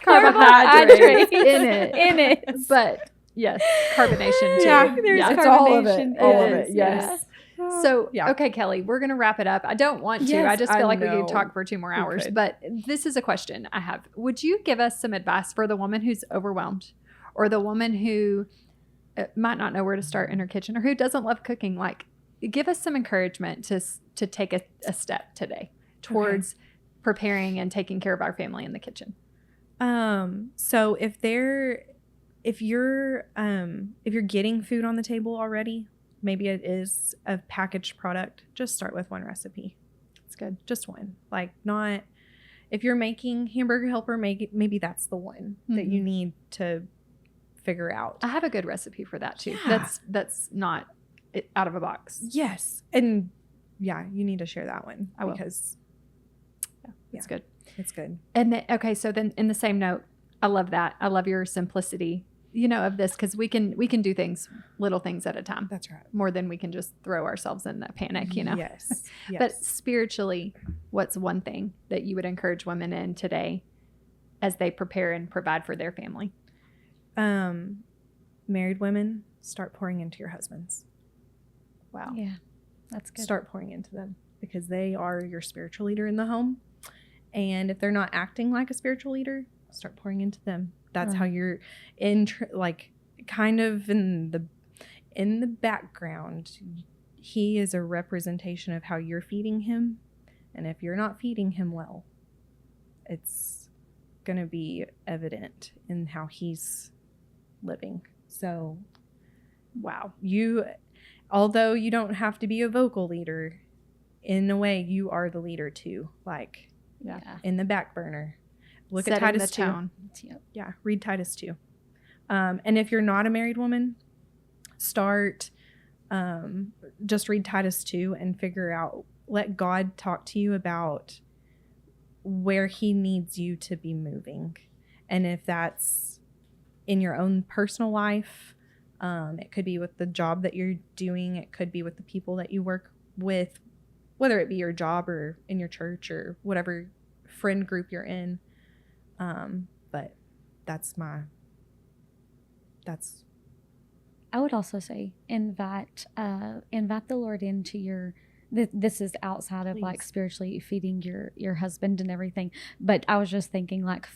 S2: Carbohydrates in it. But yes, carbonation too.
S1: Yeah,
S2: it's
S1: all of it.
S2: All of it. Yes. So, okay, Kelly, we're going to wrap it up. I don't want to.
S1: Yes,
S2: I just feel like we could talk for 2 more hours. But this is a question I have. Would you give us some advice for the woman who's overwhelmed, or the woman who might not know where to start in her kitchen, or who doesn't love cooking? Like, give us some encouragement to take a step today towards preparing and taking care of our family in the kitchen.
S1: So if you're getting food on the table already, maybe it is a packaged product, just start with 1 recipe.
S2: It's good.
S1: Just 1. Like, not if you're making Hamburger Helper, maybe that's the one that you need to figure out.
S2: I have a good recipe for that too. Yeah. That's not out of a box.
S1: Yes. And you need to share that one.
S2: I will.
S1: Because
S2: it's good.
S1: It's good.
S2: And so then in the same note, I love that. I love your simplicity, of this, because we can do things, little things at a time.
S1: That's right.
S2: More than we can just throw ourselves in that panic,
S1: Yes.
S2: But spiritually, what's one thing that you would encourage women in today as they prepare and provide for their family?
S1: Married women, start pouring into your husbands.
S2: Wow.
S4: Yeah, that's good.
S1: Start pouring into them, because they are your spiritual leader in the home. And if they're not acting like a spiritual leader, start pouring into them. That's how you're kind of in the background. He is a representation of how you're feeding him. And if you're not feeding him well, it's going to be evident in how he's living. So, wow. Although you don't have to be a vocal leader, in a way, you are the leader too. Like, in the back burner. Look at Titus 2. Yeah, read Titus 2. And if you're not a married woman, start, just read Titus 2 and figure out, let God talk to you about where he needs you to be moving. And if that's in your own personal life, it could be with the job that you're doing. It could be with the people that you work with, whether it be your job or in your church or whatever friend group you're in. But
S4: I would also say invite the Lord into your, this is outside of like spiritually feeding your husband and everything. But I was just thinking like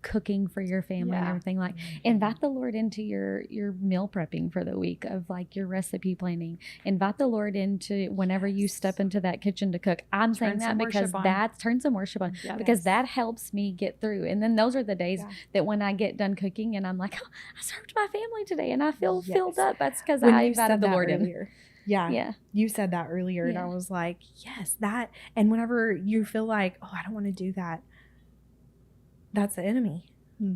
S4: cooking for your family and everything, like invite the Lord into your meal prepping for the week, of like your recipe planning. Invite the Lord into whenever you step into that kitchen to cook. I'm saying that because turn some worship on, because that helps me get through. And then those are the days that when I get done cooking and I'm like, oh, I served my family today and I feel filled up. That's because I invited the Lord in.
S1: Yeah. You said that earlier and I was like, yes, that. And whenever you feel like, oh, I don't want to do that, that's the enemy.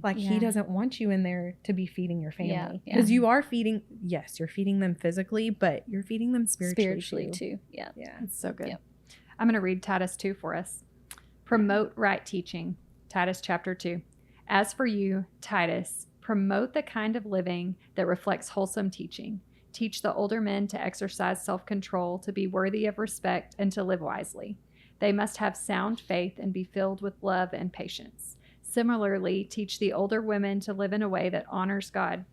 S1: Like he doesn't want you in there to be feeding your family, because you are feeding. Yes, you're feeding them physically, but you're feeding them spiritually too.
S4: Yeah,
S2: it's so good. I'm going to read Titus 2 for us. Promote right teaching. Titus chapter 2. As for you, Titus, promote the kind of living that reflects wholesome teaching. Teach the older men to exercise self-control, to be worthy of respect, and to live wisely. They must have sound faith and be filled with love and patience. Similarly, teach the older women to live in a way that honors God.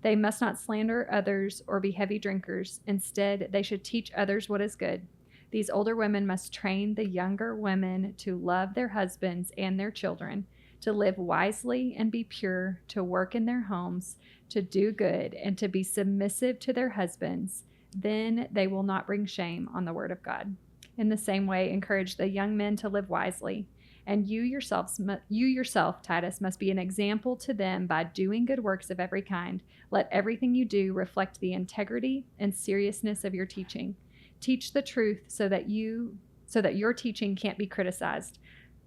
S2: They must not slander others or be heavy drinkers. Instead, they should teach others what is good. These older women must train the younger women to love their husbands and their children, to live wisely and be pure, to work in their homes, to do good, and to be submissive to their husbands. Then they will not bring shame on the word of God. In the same way, encourage the young men to live wisely. And you yourself, Titus, must be an example to them by doing good works of every kind. Let everything you do reflect the integrity and seriousness of your teaching. Teach the truth so that your teaching can't be criticized.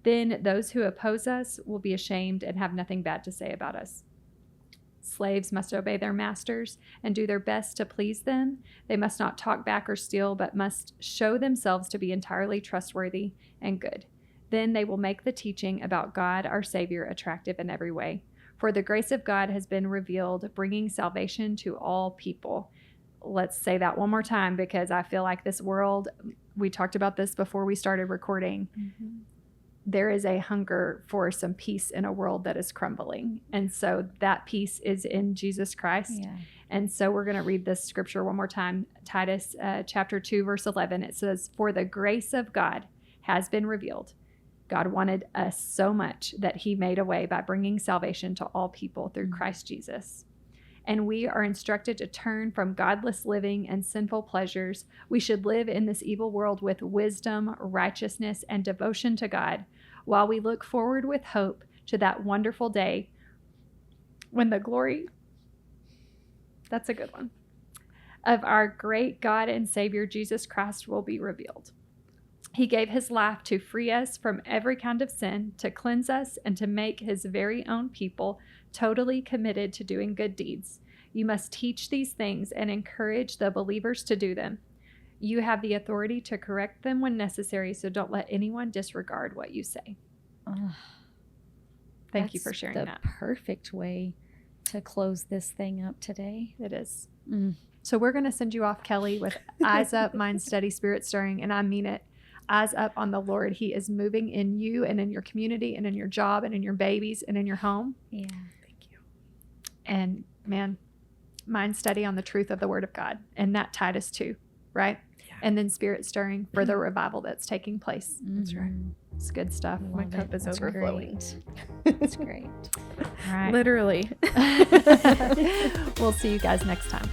S2: Then those who oppose us will be ashamed and have nothing bad to say about us. Slaves must obey their masters and do their best to please them. They must not talk back or steal, but must show themselves to be entirely trustworthy and good. Then they will make the teaching about God, our Savior, attractive in every way. For the grace of God has been revealed, bringing salvation to all people. Let's say that one more time, because I feel like this world, we talked about this before we started recording. Mm-hmm. There is a hunger for some peace in a world that is crumbling. And so that peace is in Jesus Christ. Yeah. And so we're going to read this scripture one more time. Titus chapter 2, verse 11. It says, for the grace of God has been revealed. God wanted us so much that he made a way by bringing salvation to all people through Christ Jesus. And we are instructed to turn from godless living and sinful pleasures. We should live in this evil world with wisdom, righteousness, and devotion to God, while we look forward with hope to that wonderful day when the glory, that's a good one, of our great God and Savior Jesus Christ will be revealed. He gave his life to free us from every kind of sin, to cleanse us, and to make his very own people totally committed to doing good deeds. You must teach these things and encourage the believers to do them. You have the authority to correct them when necessary, so don't let anyone disregard what you say. Thank you for sharing that.
S4: The perfect way to close this thing up today.
S2: It is. So we're going to send you off, Kelly, with eyes up, mind steady, spirit stirring, and I mean it. Eyes up on the Lord. He is moving in you and in your community and in your job and in your babies and in your home.
S4: Yeah.
S2: Thank you. And man, mind steady on the truth of the word of God. And that Titus 2, right? Yeah. And then spirit stirring for the revival that's taking place.
S1: That's right.
S2: It's good stuff.
S1: My cup is overflowing.
S4: That's great.
S2: All right.
S1: Literally.
S2: We'll see you guys next time.